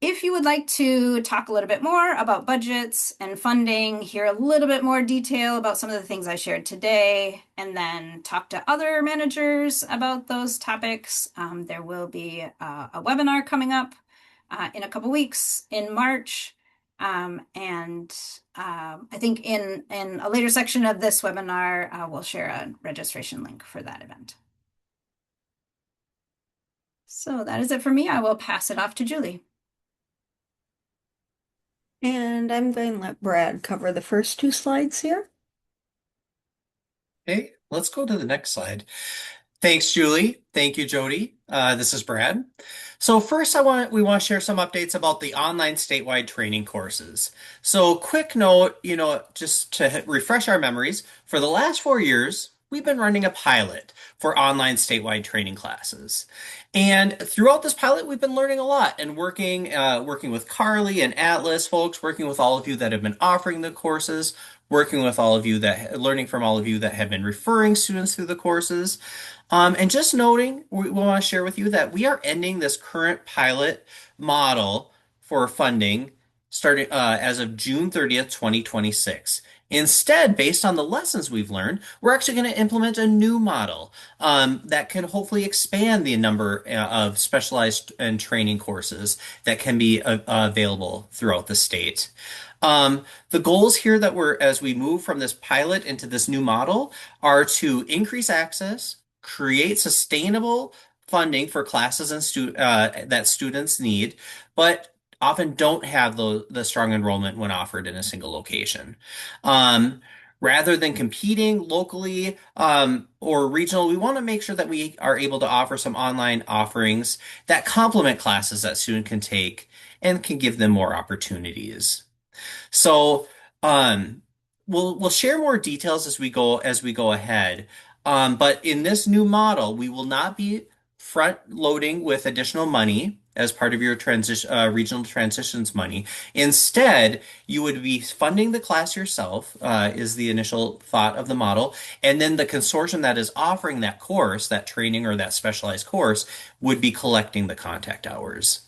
S4: If you would like to talk a little bit more about budgets and funding, hear a little bit more detail about some of the things I shared today, and then talk to other managers about those topics, there will be a webinar coming up in a couple weeks in March. And I think in a later section of this webinar, we'll share a registration link for that event. So that is it for me. I will pass it off to Julie.
S5: And I'm going to let Brad cover the first two slides here.
S1: Okay, let's go to the next slide. Thanks, Julie. Thank you, Jody. This is Brad. So first, we want to share some updates about the online statewide training courses. So quick note, just to refresh our memories, for the last 4 years, we've been running a pilot for online statewide training classes. And throughout this pilot, we've been learning a lot and working with Carly and Atlas folks, working with all of you that have been offering the courses, working with all of you learning from all of you that have been referring students through the courses. And just noting, we want to share with you that we are ending this current pilot model for funding starting as of June 30th, 2026. Instead, based on the lessons we've learned, we're actually going to implement a new model that can hopefully expand the number of specialized and training courses that can be available throughout the state. The goals here as we move from this pilot into this new model are to increase access, create sustainable funding for classes and that students need, but often don't have the strong enrollment when offered in a single location. Rather than competing locally or regional, we want to make sure that we are able to offer some online offerings that complement classes that student can take and can give them more opportunities. So we'll share more details as we go ahead. But in this new model, we will not be front loading with additional money as part of your regional transitions money. Instead, you would be funding the class yourself, is the initial thought of the model. And then the consortium that is offering that course, that training or that specialized course, would be collecting the contact hours.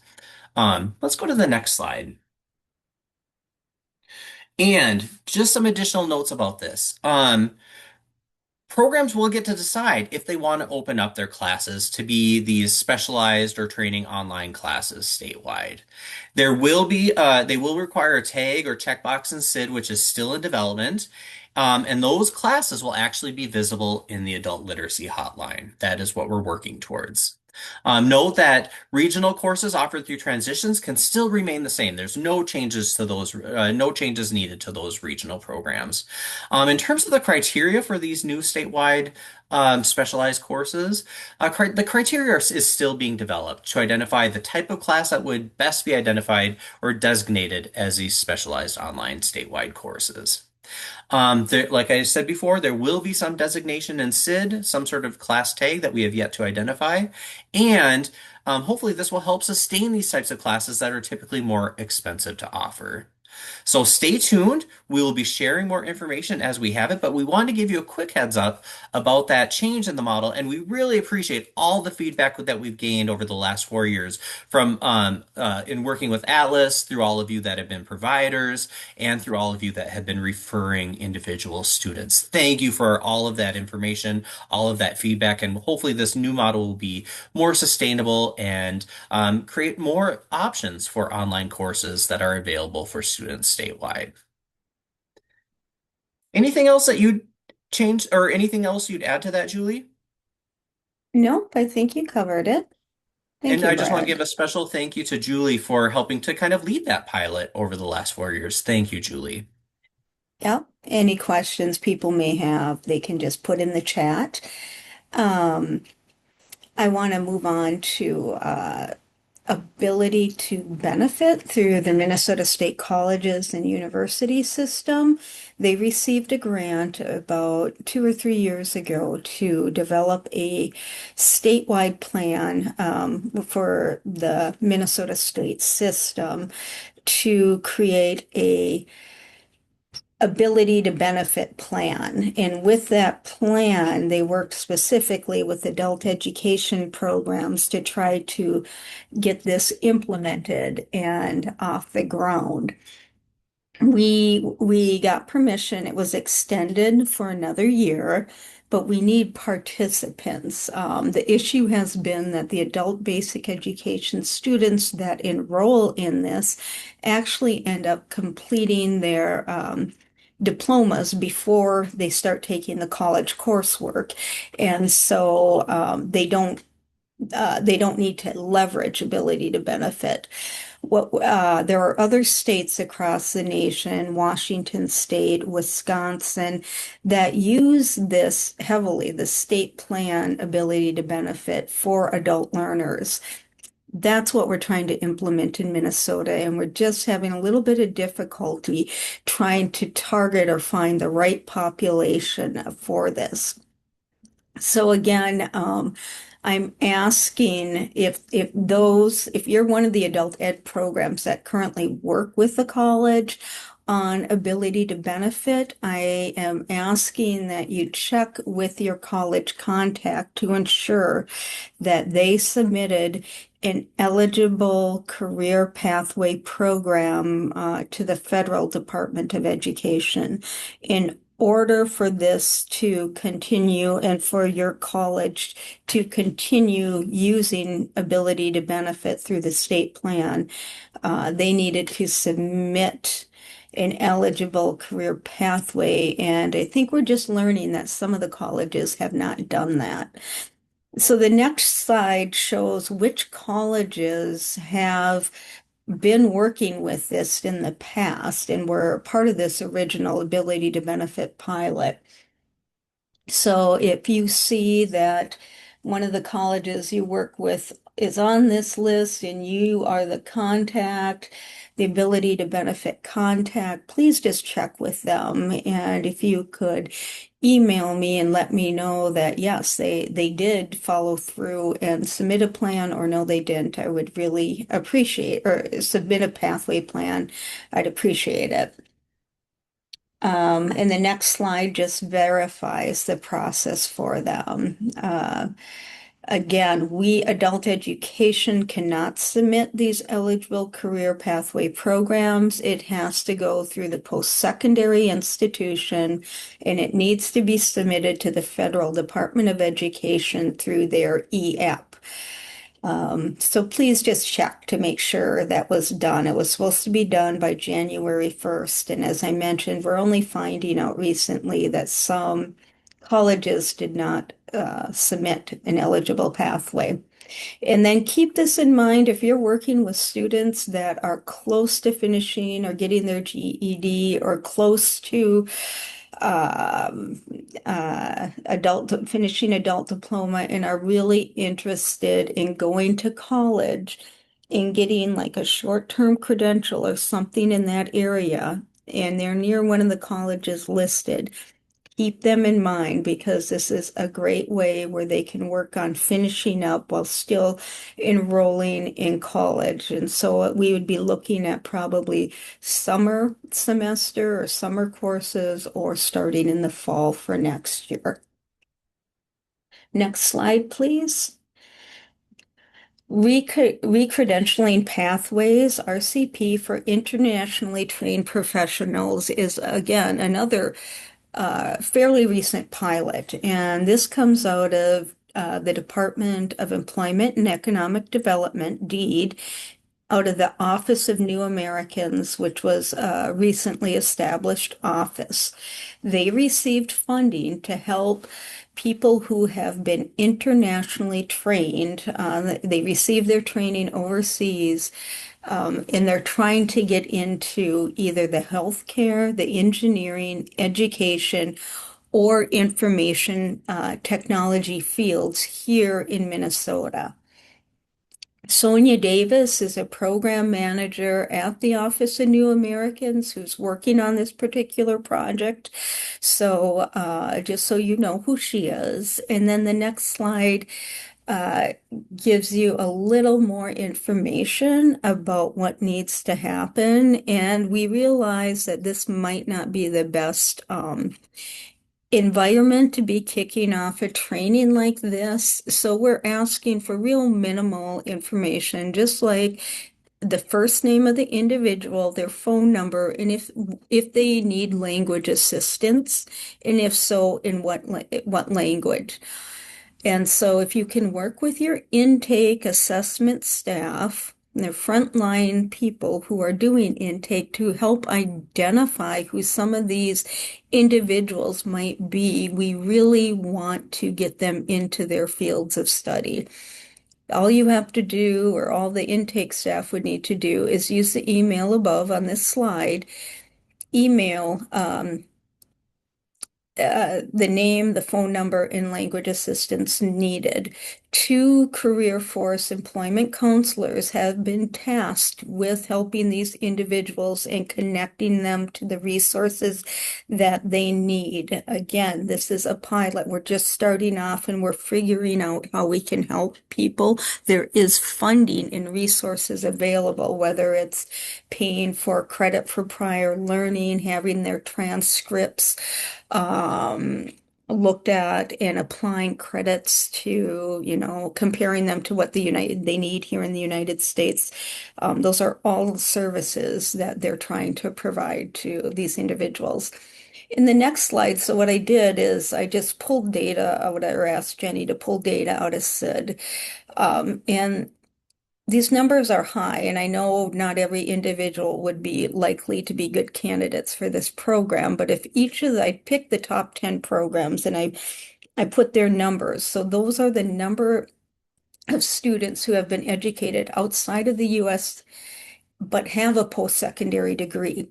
S1: Let's go to the next slide. And just some additional notes about this. Programs will get to decide if they want to open up their classes to be these specialized or training online classes statewide. They will require a tag or checkbox in SID, which is still in development. And those classes will actually be visible in the adult literacy hotline. That is what we're working towards. Note that regional courses offered through transitions can still remain the same. There's no changes to those, no changes needed to those regional programs. In terms of the criteria for these new statewide specialized courses, the criteria is still being developed to identify the type of class that would best be identified or designated as these specialized online statewide courses. Like I said before, there will be some designation in SID, some sort of class tag that we have yet to identify. And hopefully this will help sustain these types of classes that are typically more expensive to offer. So stay tuned. We will be sharing more information as we have it, but we want to give you a quick heads up about that change in the model. And we really appreciate all the feedback that we've gained over the last 4 years from in working with Atlas, through all of you that have been providers, and through all of you that have been referring individual students. Thank you for all of that information, all of that feedback, and hopefully this new model will be more sustainable and create more options for online courses that are available for students statewide. Anything else that you'd change or anything else you'd add to that, Julie?
S5: Nope, I think you covered it. Thank
S1: And
S5: you,
S1: I just want to give
S5: Brad.
S1: a special thank you to Julie for helping to kind of lead that pilot over the last 4 years. Thank you, Julie.
S5: Yep. Any questions people may have, they can just put in the chat. Um, I want to move on to ability to benefit through the Minnesota State Colleges and University System. They received a grant about 2 or 3 years ago to develop a statewide plan for the Minnesota state system to create a ability to benefit plan. And with that plan, they worked specifically with adult education programs to try to get this implemented and off the ground. We got permission. It was extended for another year, but we need participants. The issue has been that the adult basic education students that enroll in this actually end up completing their diplomas before they start taking the college coursework, and so they don't need to leverage ability to benefit. There are other states across the nation, Washington State, Wisconsin, that use this heavily, the state plan ability to benefit for adult learners. That's what we're trying to implement in Minnesota, and we're just having a little bit of difficulty trying to target or find the right population for this. So again, I'm asking if you're one of the adult ed programs that currently work with the college on ability to benefit, I am asking that you check with your college contact to ensure that they submitted an eligible career pathway program to the Federal Department of Education. In order for this to continue and for your college to continue using ability to benefit through the state plan, they needed to submit an eligible career pathway. And I think we're just learning that some of the colleges have not done that. So the next slide shows which colleges have been working with this in the past and were part of this original ability to benefit pilot. So if you see that one of the colleges you work with is on this list and you are the contact, the ability to benefit contact, please just check with them. And if you could email me and let me know that yes, they did follow through and submit a plan, or no, they didn't, I would really appreciate, or submit a pathway plan, I'd appreciate it. And the next slide just verifies the process for them. Again, we adult education cannot submit these eligible career pathway programs. It has to go through the post-secondary institution, and it needs to be submitted to the Federal Department of Education through their e-app. So please just check to make sure that was done. It was supposed to be done by January 1st. And as I mentioned, we're only finding out recently that some colleges did not submit an eligible pathway. And then keep this in mind if you're working with students that are close to finishing or getting their GED or close to um, adult finishing adult diploma and are really interested in going to college and getting like a short-term credential or something in that area, and they're near one of the colleges listed. Keep them in mind because this is a great way where they can work on finishing up while still enrolling in college. And so we would be looking at probably summer semester or summer courses or starting in the fall for next year. Next slide, please. Recredentialing pathways, RCP, for internationally trained professionals is again another fairly recent pilot, and this comes out of the Department of Employment and Economic Development, DEED, out of the Office of New Americans, which was a recently established office. They received funding to help people who have been internationally trained. They received their training overseas, and they're trying to get into either the healthcare, the engineering, education, or information technology fields here in Minnesota. Sonia Davis is a program manager at the Office of New Americans who's working on this particular project. So just so you know who she is. And then the next slide uh, gives you a little more information about what needs to happen. And we realize that this might not be the best environment to be kicking off a training like this. So we're asking for real minimal information, just like the first name of the individual, their phone number, and if they need language assistance, and if so, in what language. And so if you can work with your intake assessment staff, the frontline people who are doing intake to help identify who some of these individuals might be, we really want to get them into their fields of study. All you have to do, or all the intake staff would need to do, is use the email above on this slide, email the name, the phone number, and language assistance needed. 2 career force employment counselors have been tasked with helping these individuals and connecting them to the resources that they need. Again, this is a pilot. We're just starting off and we're figuring out how we can help people. There is funding and resources available, whether it's paying for credit for prior learning, having their transcripts looked at, and applying credits to, comparing them to what they need here in the United States. Those are all services that they're trying to provide to these individuals. In the next slide, so what I did is I just pulled data out, or asked Jenny to pull data out of SID. And these numbers are high, and I know not every individual would be likely to be good candidates for this program, but if I picked the top 10 programs and I put their numbers, so those are the number of students who have been educated outside of the US but have a post-secondary degree.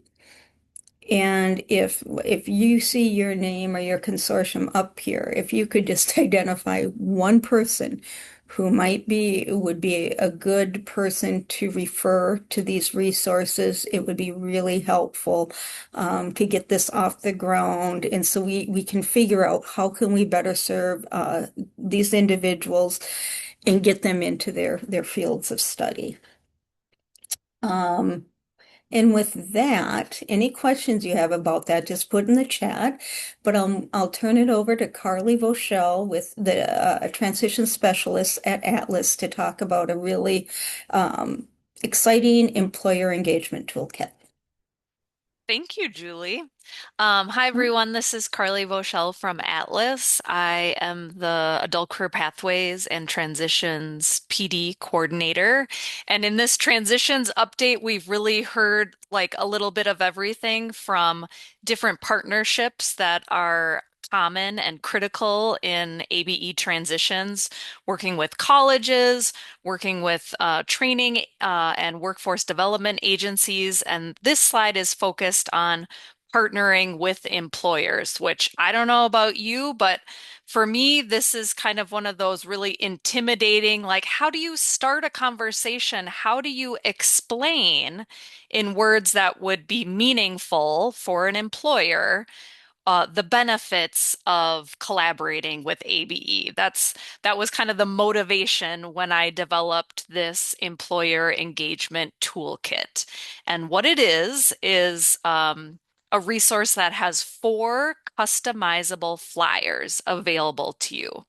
S5: And if you see your name or your consortium up here, if you could just identify one person who would be a good person to refer to these resources, it would be really helpful to get this off the ground. And so we can figure out how can we better serve these individuals and get them into their fields of study. And with that, any questions you have about that, just put in the chat. But I'll turn it over to Carly Voshell with the transition specialist at Atlas to talk about a really exciting employer engagement toolkit.
S10: Thank you, Julie. Hi, everyone. This is Carly Voshell from Atlas. I am the Adult Career Pathways and Transitions PD coordinator. And in this transitions update, we've really heard like a little bit of everything from different partnerships that are common and critical in ABE transitions, working with colleges, working with training and workforce development agencies. And this slide is focused on partnering with employers, which I don't know about you, but for me, this is kind of one of those really intimidating, like, how do you start a conversation? How do you explain in words that would be meaningful for an employer, the benefits of collaborating with ABE? That was kind of the motivation when I developed this employer engagement toolkit. And what it is a resource that has 4 customizable flyers available to you.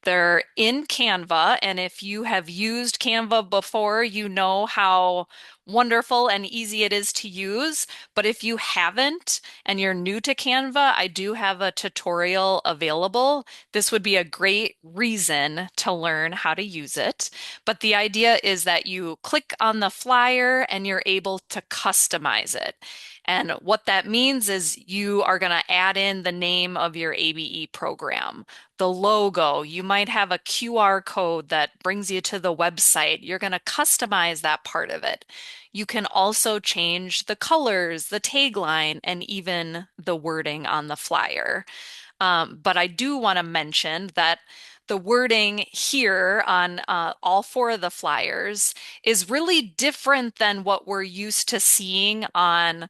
S10: They're in Canva, and if you have used Canva before, you know how wonderful and easy it is to use. But if you haven't and you're new to Canva, I do have a tutorial available. This would be a great reason to learn how to use it. But the idea is that you click on the flyer and you're able to customize it. And what that means is you are going to add in the name of your ABE program, the logo. You might have a QR code that brings you to the website. You're going to customize that part of it. You can also change the colors, the tagline, and even the wording on the flyer. But I do want to mention that the wording here on all 4 of the flyers is really different than what we're used to seeing on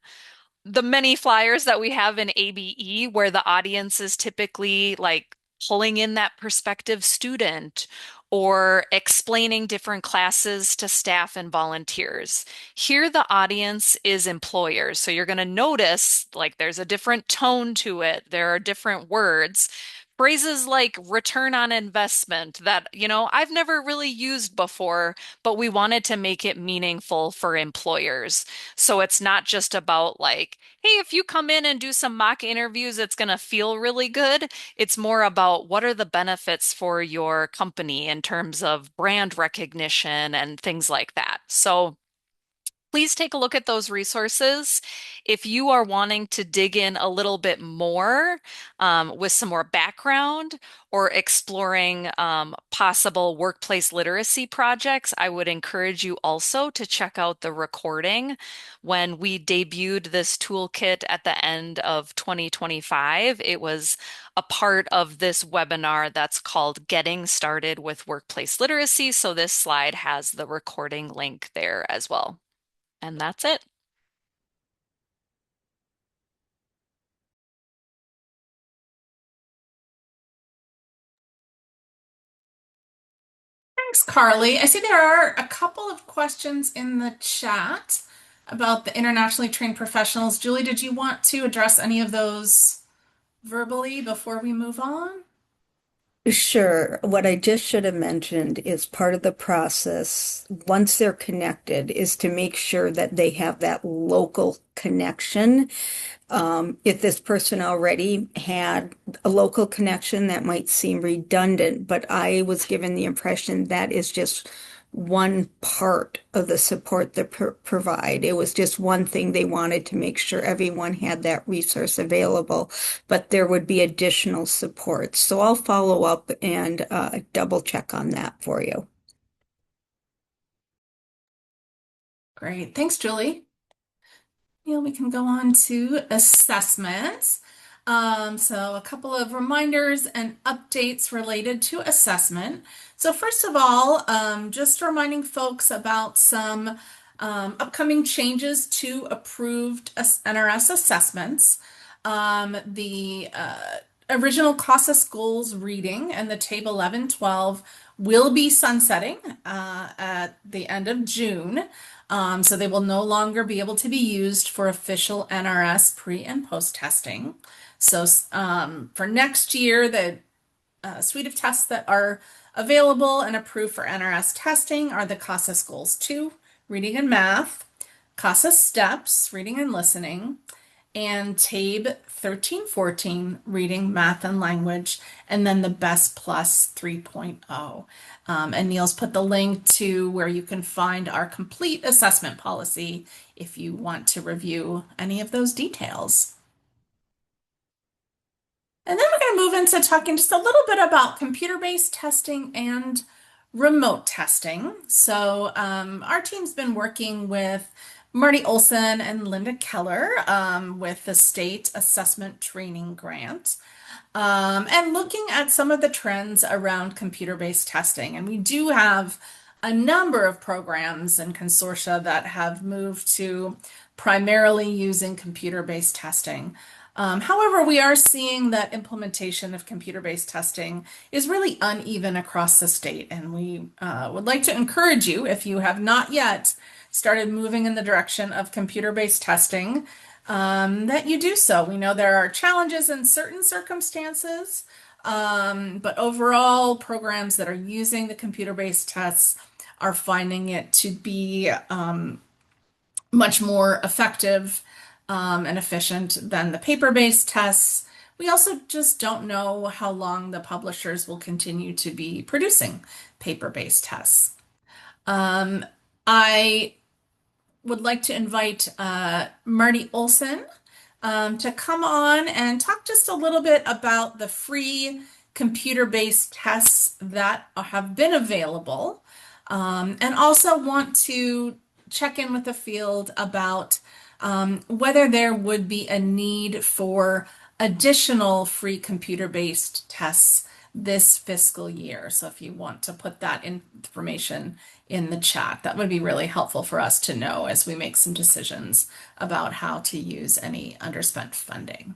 S10: the many flyers that we have in ABE, where the audience is typically like pulling in that prospective student or explaining different classes to staff and volunteers. Here, the audience is employers. So you're going to notice like there's a different tone to it. There are different words. Phrases like return on investment that, I've never really used before, but we wanted to make it meaningful for employers. So it's not just about like, hey, if you come in and do some mock interviews, it's going to feel really good. It's more about what are the benefits for your company in terms of brand recognition and things like that. So please take a look at those resources. If you are wanting to dig in a little bit more with some more background or exploring possible workplace literacy projects, I would encourage you also to check out the recording when we debuted this toolkit at the end of 2025. It was a part of this webinar that's called Getting Started with Workplace Literacy. So this slide has the recording link there as well. And that's it.
S2: Thanks, Carly. I see there are a couple of questions in the chat about the internationally trained professionals. Julie, did you want to address any of those verbally before we move on?
S5: Sure. What I just should have mentioned is part of the process, once they're connected, is to make sure that they have that local connection. If this person already had a local connection, that might seem redundant, but I was given the impression that is just one part of the support they provide. It was just one thing they wanted to make sure everyone had that resource available, but there would be additional support. So I'll follow up and double check on that for you.
S2: Great. Thanks, Julie. Yeah, we can go on to assessments. So a couple of reminders and updates related to assessment. So first of all, just reminding folks about some upcoming changes to approved NRS assessments. The original CASA schools reading and the table 11-12 will be sunsetting at the end of June. So they will no longer be able to be used for official NRS pre and post testing. So for next year, the suite of tests that are available and approved for NRS testing are the CASA Schools 2, Reading and Math, CASA Steps, Reading and Listening, and TABE 13-14, Reading, Math, and Language, and then the Best Plus 3.0. And Neil's put the link to where you can find our complete assessment policy if you want to review any of those details. And then we're going to move into talking just a little bit about computer-based testing and remote testing. So our team's been working with Marty Olson and Linda Keller with the State Assessment Training Grant and looking at some of the trends around computer-based testing. And we do have a number of programs and consortia that have moved to primarily using computer-based testing. However, we are seeing that implementation of computer-based testing is really uneven across the state, and we would like to encourage you, if you have not yet started moving in the direction of computer-based testing, that you do so. We know there are challenges in certain circumstances, but overall, programs that are using the computer-based tests are finding it to be much more effective and efficient than the paper-based tests. We also just don't know how long the publishers will continue to be producing paper-based tests. I would like to invite Marty Olson to come on and talk just a little bit about the free computer-based tests that have been available, and also want to check in with the field about whether there would be a need for additional free computer-based tests this fiscal year. So if you want to put that information in the chat, that would be really helpful for us to know as we make some decisions about how to use any underspent funding.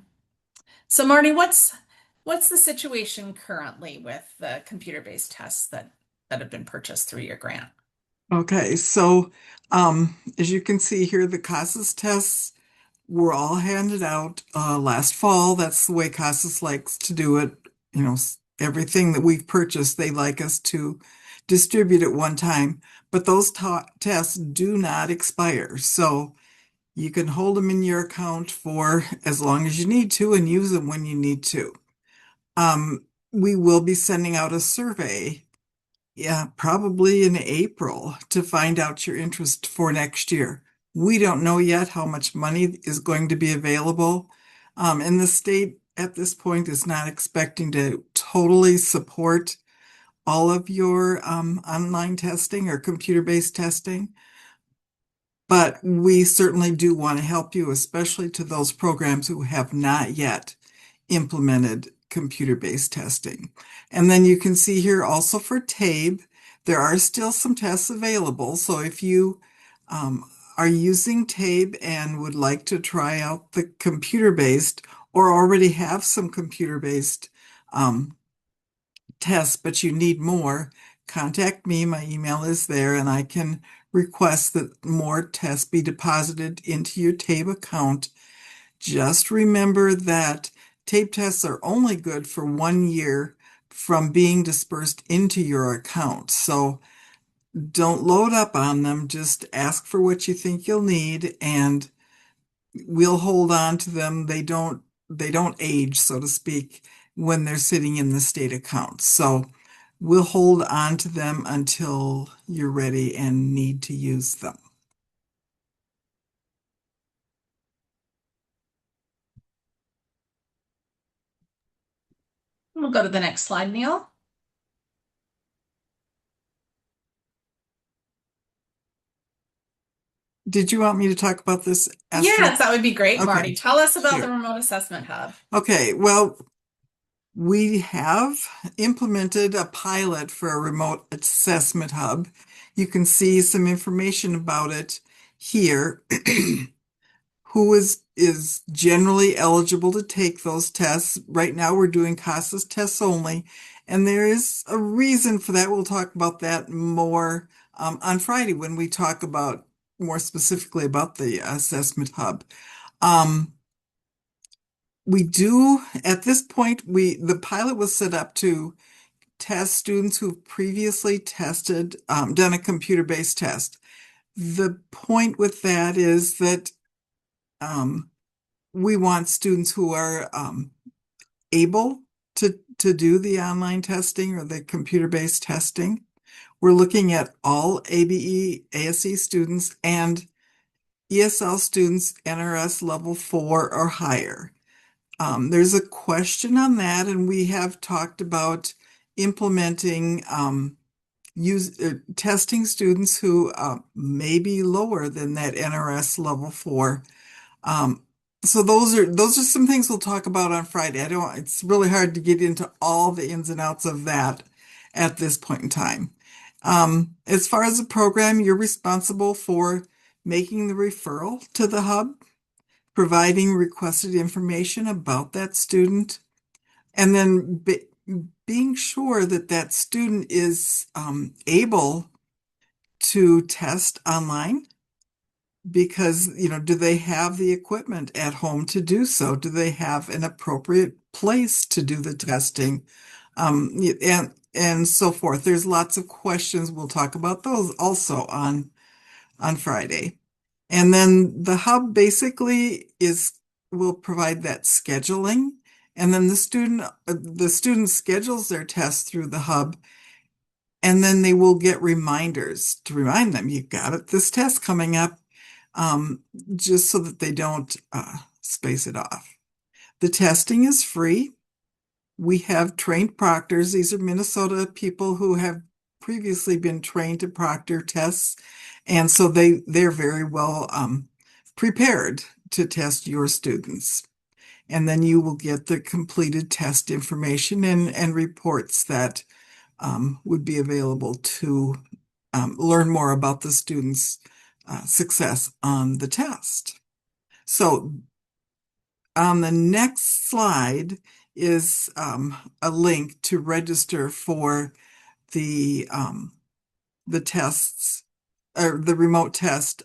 S2: So Marty, what's the situation currently with the computer-based tests that have been purchased through your grant?
S11: Okay, so as you can see here, the CASAS tests were all handed out last fall. That's the way CASAS likes to do it. You know, everything that we've purchased, they like us to distribute at one time. But those tests do not expire. So you can hold them in your account for as long as you need to and use them when you need to. We will be sending out a survey, yeah, probably in April, to find out your interest for next year. We don't know yet how much money is going to be available. And the state at this point is not expecting to totally support all of your online testing or computer-based testing. But we certainly do want to help you, especially to those programs who have not yet implemented computer-based testing. And then you can see here also for TABE, there are still some tests available. So if you are using TABE and would like to try out the computer-based or already have some computer-based tests, but you need more, contact me. My email is there, and I can request that more tests be deposited into your TABE account. Just remember that TABE tests are only good for 1 year from being dispersed into your account. So don't load up on them. Just ask for what you think you'll need, and we'll hold on to them. They don't age, so to speak, when they're sitting in the state account. So we'll hold on to them until you're ready and need to use them.
S2: We'll go to the next slide, Neil.
S11: Did you want me to talk about this, Esther?
S2: Yes, that would be great,
S11: Okay,
S2: Marty. Tell us about the
S11: sure.
S2: Remote Assessment Hub.
S11: Okay, well, we have implemented a pilot for a remote assessment hub. You can see some information about it here. Who is generally eligible to take those tests. Right now we're doing CASAS tests only, and there is a reason for that. We'll talk about that more on Friday when we talk about more specifically about the assessment hub. We do, at this point, the pilot was set up to test students who've previously tested, done a computer-based test. The point with that is that we want students who are able to do the online testing or the computer-based testing. We're looking at all ABE, ASE students and ESL students, NRS level 4 or higher. There's a question on that, and we have talked about implementing testing students who may be lower than that NRS level 4. So those are some things we'll talk about on Friday. It's really hard to get into all the ins and outs of that at this point in time. As far as the program, you're responsible for making the referral to the hub, providing requested information about that student, and then being sure that that student is able to test online. Because, do they have the equipment at home to do so? Do they have an appropriate place to do the testing? And so forth. There's lots of questions. We'll talk about those also on Friday. And then the hub basically will provide that scheduling. And then the student schedules their tests through the hub. And then they will get reminders to remind them, you've got this test coming up, just so that they don't space it off. The testing is free. We have trained proctors. These are Minnesota people who have previously been trained to proctor tests. And so they're very well prepared to test your students. And then you will get the completed test information and reports that would be available to learn more about the student's success on the test. So on the next slide is a link to register for the tests or the remote test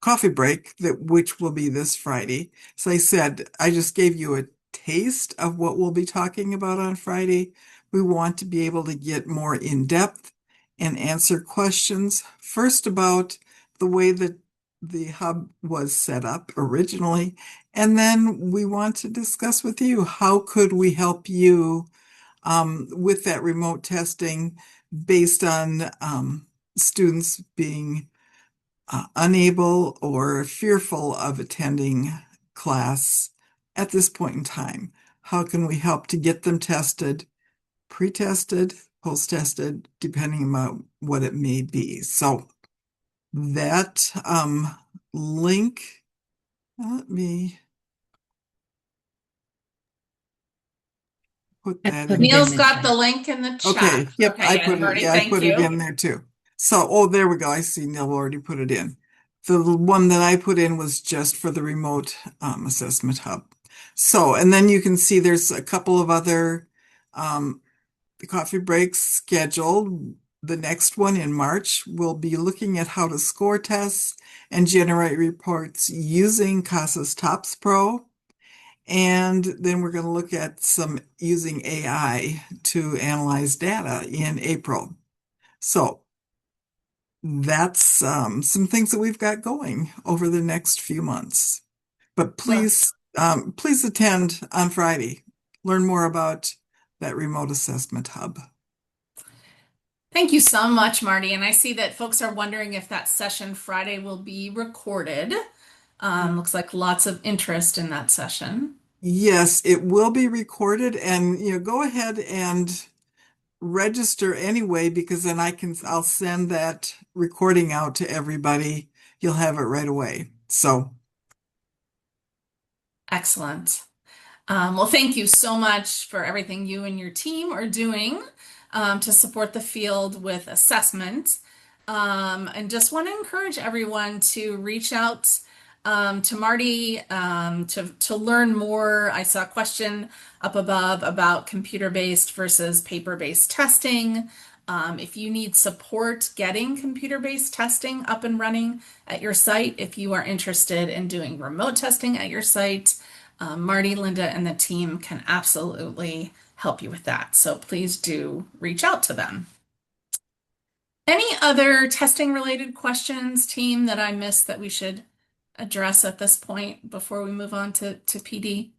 S11: coffee break which will be this Friday. So I said, I just gave you a taste of what we'll be talking about on Friday. We want to be able to get more in depth and answer questions first about the way that the hub was set up originally. And then we want to discuss with you, how could we help you with that remote testing based on students being unable or fearful of attending class at this point in time? How can we help to get them tested, pre-tested, post-tested, depending on what it may be? So that link, let me put that in.
S2: Neil's got the link in the chat.
S11: Okay, yep,
S2: Okay, and Marty,
S11: I
S2: thank
S11: put it
S2: you.
S11: in there too. So, oh, there we go. I see Neil already put it in. The one that I put in was just for the remote assessment hub. So, and then you can see there's a couple of other coffee breaks scheduled. The next one in March, we'll be looking at how to score tests and generate reports using CASA's TOPS Pro. And then we're going to look at some using AI to analyze data in April. So that's some things that we've got going over the next few months. But please attend on Friday. Learn more about that remote assessment hub.
S2: Thank you so much, Marty. And I see that folks are wondering if that session Friday will be recorded. Looks like lots of interest in that session.
S11: Yes, it will be recorded, and go ahead and register anyway, because then I'll send that recording out to everybody. You'll have it right away. So
S2: excellent. Well, thank you so much for everything you and your team are doing to support the field with assessment. And just want to encourage everyone to reach out to Marty to learn more. I saw a question up above about computer-based versus paper-based testing. If you need support getting computer-based testing up and running at your site, if you are interested in doing remote testing at your site, Marty, Linda, and the team can absolutely help you with that. So please do reach out to them. Any other testing related questions, team, that I missed that we should address at this point before we move on to PD?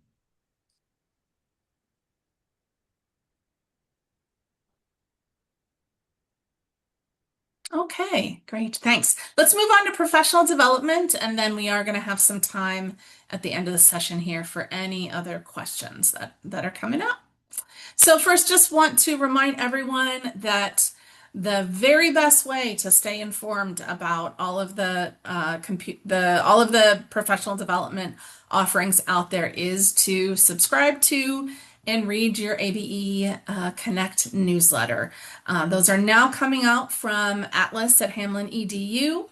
S2: Okay, great. Thanks. Let's move on to professional development, and then we are going to have some time at the end of the session here for any other questions that are coming up. So first, just want to remind everyone that the very best way to stay informed about all of the all of the professional development offerings out there is to subscribe to and read your ABE Connect newsletter. Those are now coming out from Atlas at Hamlin EDU.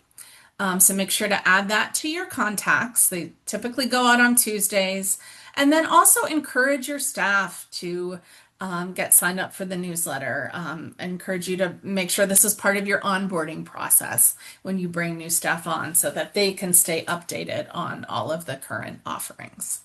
S2: So make sure to add that to your contacts. They typically go out on Tuesdays. And then also encourage your staff to get signed up for the newsletter. I encourage you to make sure this is part of your onboarding process when you bring new staff on so that they can stay updated on all of the current offerings.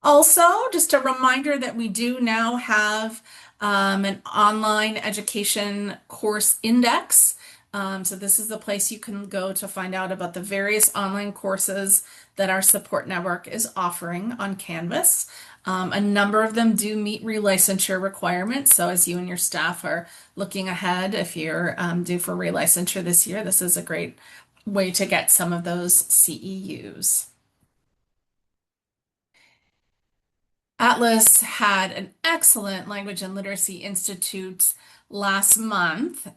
S2: Also, just a reminder that we do now have an online education course index. So this is the place you can go to find out about the various online courses that our support network is offering on Canvas. A number of them do meet relicensure requirements. So as you and your staff are looking ahead, if you're due for relicensure this year, this is a great way to get some of those CEUs. Atlas had an excellent Language and Literacy Institute last month.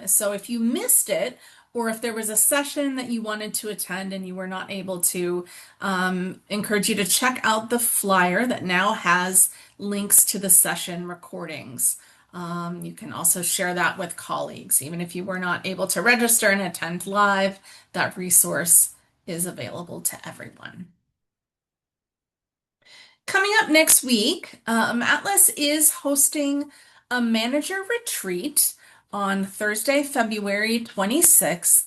S2: So if you missed it, or if there was a session that you wanted to attend and you were not able to, encourage you to check out the flyer that now has links to the session recordings. You can also share that with colleagues. Even if you were not able to register and attend live, that resource is available to everyone. Coming up next week, Atlas is hosting a manager retreat on Thursday, February 26th.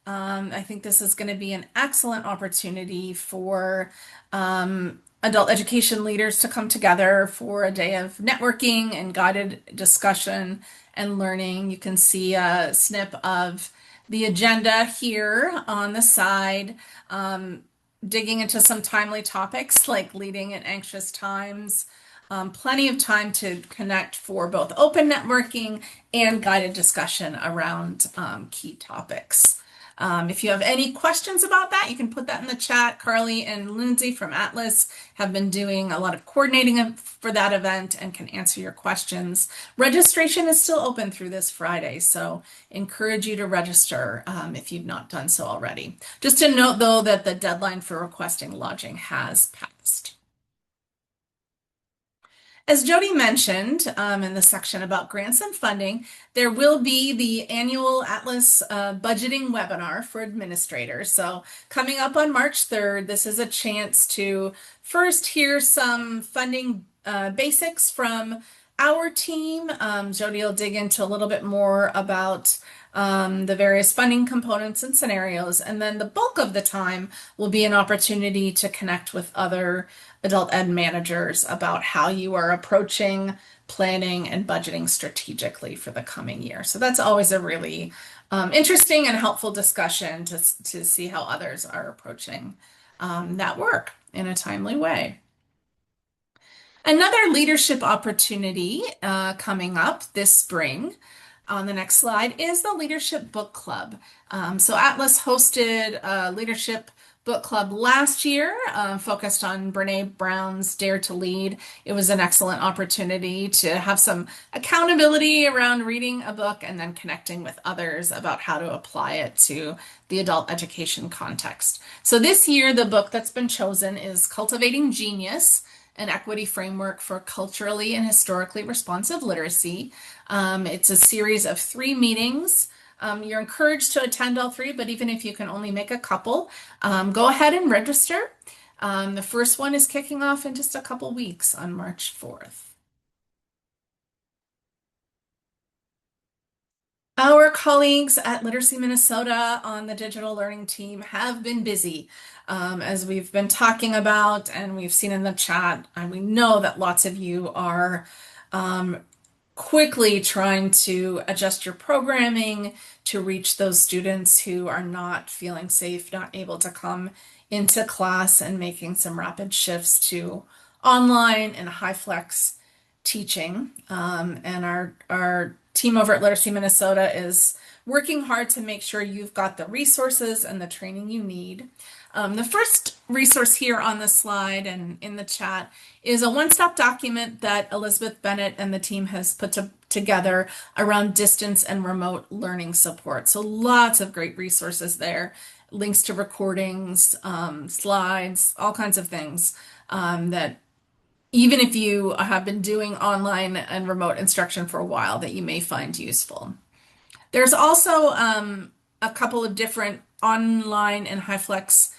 S2: I think this is going to be an excellent opportunity for adult education leaders to come together for a day of networking and guided discussion and learning. You can see a snip of the agenda here on the side. Digging into some timely topics like leading in anxious times. Plenty of time to connect for both open networking and guided discussion around key topics. If you have any questions about that, you can put that in the chat. Carly and Lindsay from Atlas have been doing a lot of coordinating for that event and can answer your questions. Registration is still open through this Friday, so encourage you to register if you've not done so already. Just to note, though, that the deadline for requesting lodging has passed. As Jody mentioned in the section about grants and funding, there will be the annual Atlas budgeting webinar for administrators. So coming up on March 3rd, this is a chance to first hear some funding basics from our team. Jody will dig into a little bit more about the various funding components and scenarios. And then the bulk of the time will be an opportunity to connect with other adult ed managers about how you are approaching planning and budgeting strategically for the coming year. So that's always a really interesting and helpful discussion to see how others are approaching that work in a timely way. Another leadership opportunity coming up this spring on the next slide is the Leadership Book Club. So Atlas hosted a leadership book club last year, focused on Brene Brown's Dare to Lead. It was an excellent opportunity to have some accountability around reading a book and then connecting with others about how to apply it to the adult education context. So this year, the book that's been chosen is Cultivating Genius, an equity framework for culturally and historically responsive literacy. It's a series of 3 meetings. You're encouraged to attend all 3, but even if you can only make a couple, go ahead and register. The first one is kicking off in just a couple weeks on March 4th. Our colleagues at Literacy Minnesota on the digital learning team have been busy, as we've been talking about and we've seen in the chat, and we know that lots of you are quickly trying to adjust your programming to reach those students who are not feeling safe, not able to come into class, and making some rapid shifts to online and high flex teaching. And our team over at Literacy Minnesota is working hard to make sure you've got the resources and the training you need. The first resource here on the slide and in the chat is a one-stop document that Elizabeth Bennett and the team has put together around distance and remote learning support. So lots of great resources there, links to recordings, slides, all kinds of things that even if you have been doing online and remote instruction for a while, that you may find useful. There's also a couple of different online and HyFlex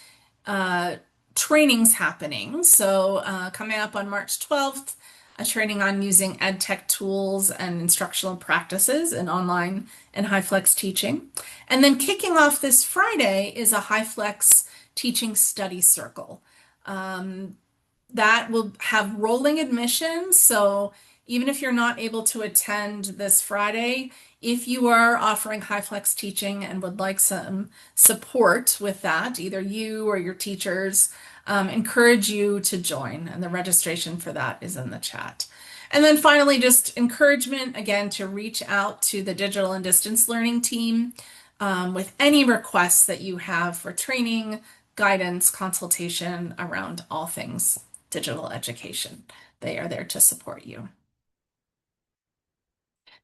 S2: trainings happening. So coming up on March 12th, a training on using ed tech tools and instructional practices in online and HyFlex teaching. And then kicking off this Friday is a HyFlex teaching study circle. That will have rolling admissions. So even if you're not able to attend this Friday, if you are offering HyFlex teaching and would like some support with that, either you or your teachers, encourage you to join. And the registration for that is in the chat. And then finally, just encouragement again to reach out to the digital and distance learning team with any requests that you have for training, guidance, consultation around all things digital education. They are there to support you.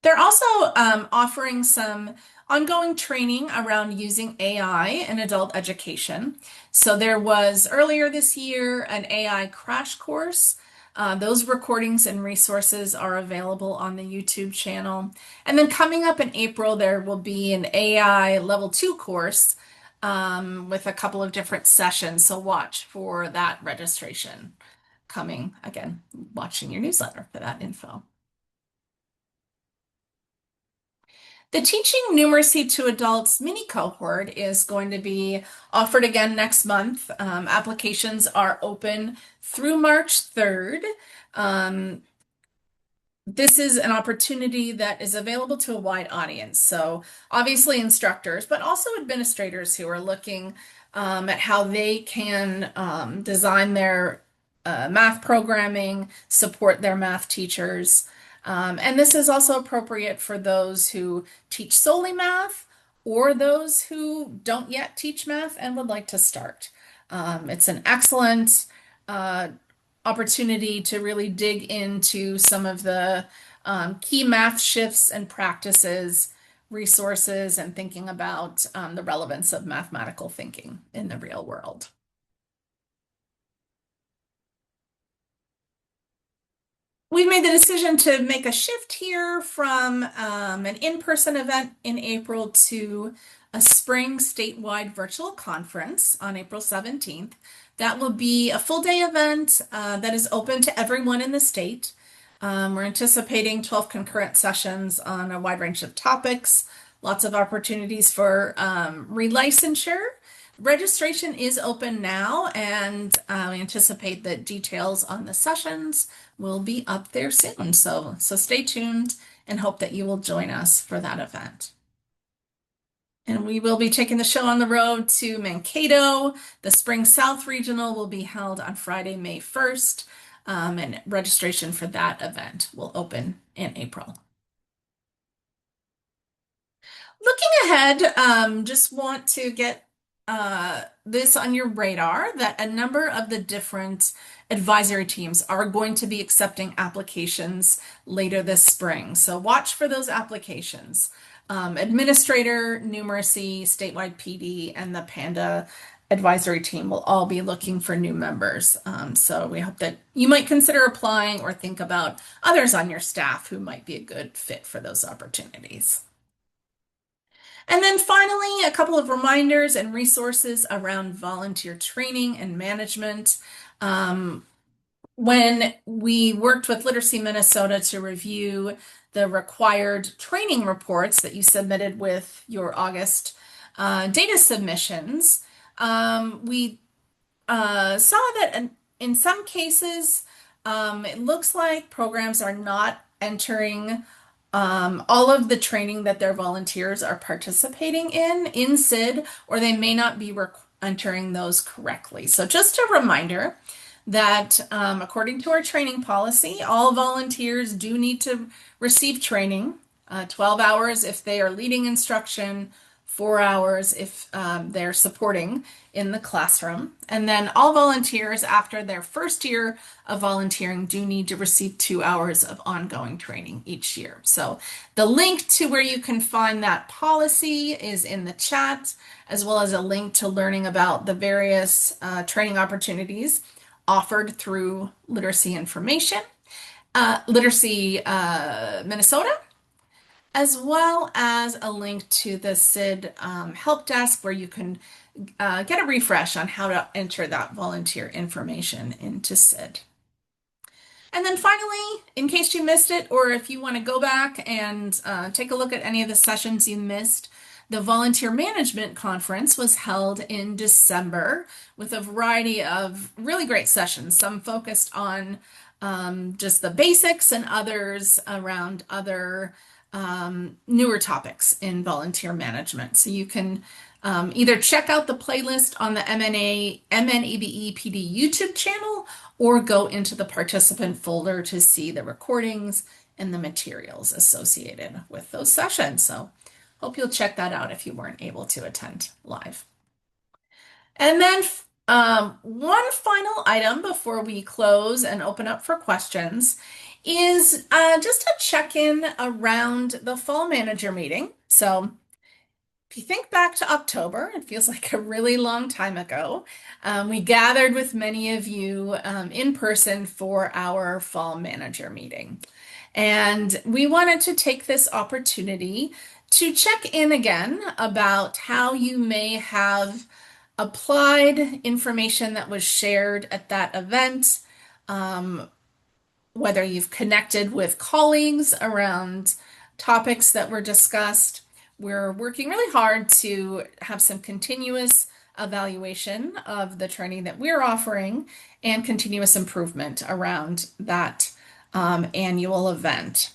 S2: They're also offering some ongoing training around using AI in adult education. So there was earlier this year an AI crash course. Those recordings and resources are available on the YouTube channel. And then coming up in April, there will be an AI level 2 course with a couple of different sessions. So watch for that registration coming. Again, watching your newsletter for that info. The Teaching Numeracy to Adults mini cohort is going to be offered again next month. Applications are open through March 3rd. This is an opportunity that is available to a wide audience. So obviously instructors, but also administrators who are looking at how they can design their math programming, support their math teachers. And this is also appropriate for those who teach solely math or those who don't yet teach math and would like to start. It's an excellent opportunity to really dig into some of the key math shifts and practices, resources, and thinking about the relevance of mathematical thinking in the real world. We've made the decision to make a shift here from an in-person event in April to a spring statewide virtual conference on April 17th. That will be a full-day event that is open to everyone in the state. We're anticipating 12 concurrent sessions on a wide range of topics, lots of opportunities for relicensure. Registration is open now, and we anticipate that details on the sessions will be up there soon. So stay tuned and hope that you will join us for that event. And we will be taking the show on the road to Mankato. The Spring South Regional will be held on Friday, May 1st, and registration for that event will open in April. Looking ahead, just want to get this on your radar that a number of the different advisory teams are going to be accepting applications later this spring. So watch for those applications. Administrator, Numeracy, Statewide PD, and the Panda advisory team will all be looking for new members. So we hope that you might consider applying or think about others on your staff who might be a good fit for those opportunities. And then finally, a couple of reminders and resources around volunteer training and management. When we worked with Literacy Minnesota to review the required training reports that you submitted with your August data submissions, we saw that in some cases, it looks like programs are not entering all of the training that their volunteers are participating in SID, or they may not be entering those correctly. So just a reminder that according to our training policy, all volunteers do need to receive training 12 hours if they are leading instruction, 4 hours if they're supporting in the classroom. And then all volunteers after their first year of volunteering do need to receive 2 hours of ongoing training each year. So the link to where you can find that policy is in the chat, as well as a link to learning about the various training opportunities offered through Literacy Information, Literacy Minnesota, as well as a link to the SID help desk where you can get a refresh on how to enter that volunteer information into SID. And then finally, in case you missed it, or if you want to go back and take a look at any of the sessions you missed, the Volunteer Management Conference was held in December with a variety of really great sessions, some focused on just the basics and others around other newer topics in volunteer management. So you can either check out the playlist on the MN ABE PD YouTube channel or go into the participant folder to see the recordings and the materials associated with those sessions. So hope you'll check that out if you weren't able to attend live. And then one final item before we close and open up for questions is just a check-in around the fall manager meeting. So if you think back to October, it feels like a really long time ago. We gathered with many of you in person for our fall manager meeting. And we wanted to take this opportunity to check in again about how you may have applied information that was shared at that event, whether you've connected with colleagues around topics that were discussed. We're working really hard to have some continuous evaluation of the training that we're offering and continuous improvement around that annual event.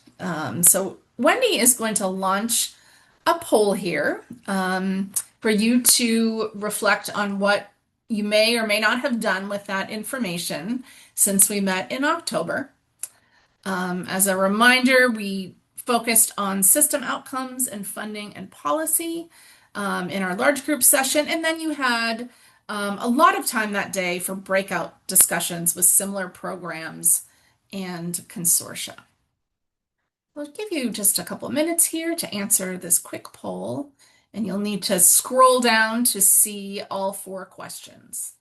S2: So Wendy is going to launch a poll here for you to reflect on what you may or may not have done with that information since we met in October. As a reminder, we focused on system outcomes and funding and policy in our large group session, and then you had a lot of time that day for breakout discussions with similar programs and consortia. I'll give you just a couple minutes here to answer this quick poll, and you'll need to scroll down to see all 4 questions.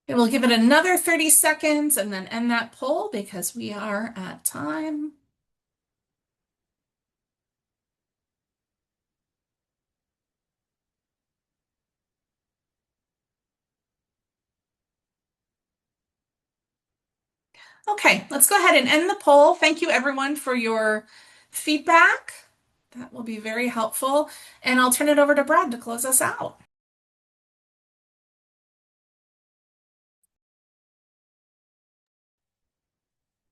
S2: And we'll give it another 30 seconds and then end that poll because we are at time. Okay, let's go ahead and end the poll. Thank you everyone for your feedback. That will be very helpful. And I'll turn it over to Brad to close us out.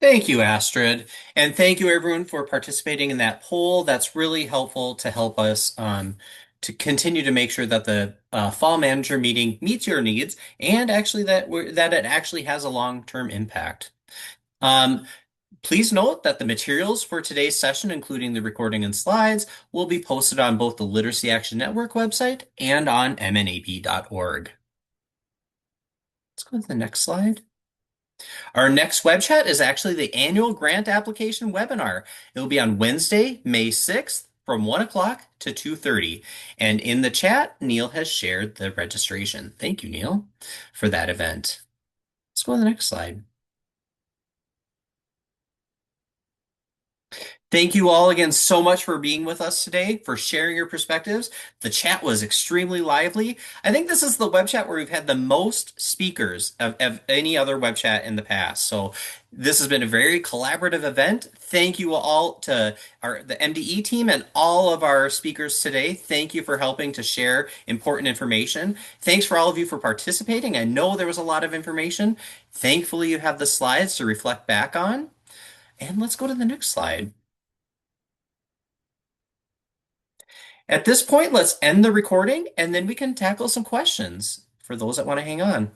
S1: Thank you, Astrid. And thank you everyone for participating in that poll. That's really helpful to help us to continue to make sure that the fall manager meeting meets your needs and actually that it actually has a long-term impact. Please note that the materials for today's session, including the recording and slides, will be posted on both the Literacy Action Network website and on mnabe.org. Let's go to the next slide. Our next web chat is actually the annual grant application webinar. It will be on Wednesday, May 6th from 1 o'clock to 2:30. And in the chat, Neil has shared the registration. Thank you, Neil, for that event. Let's go to the next slide. Thank you all again so much for being with us today, for sharing your perspectives. The chat was extremely lively. I think this is the web chat where we've had the most speakers of any other web chat in the past. So this has been a very collaborative event. Thank you all to the MDE team and all of our speakers today. Thank you for helping to share important information. Thanks for all of you for participating. I know there was a lot of information. Thankfully, you have the slides to reflect back on. And let's go to the next slide. At this point, let's end the recording and then we can tackle some questions for those that want to hang on.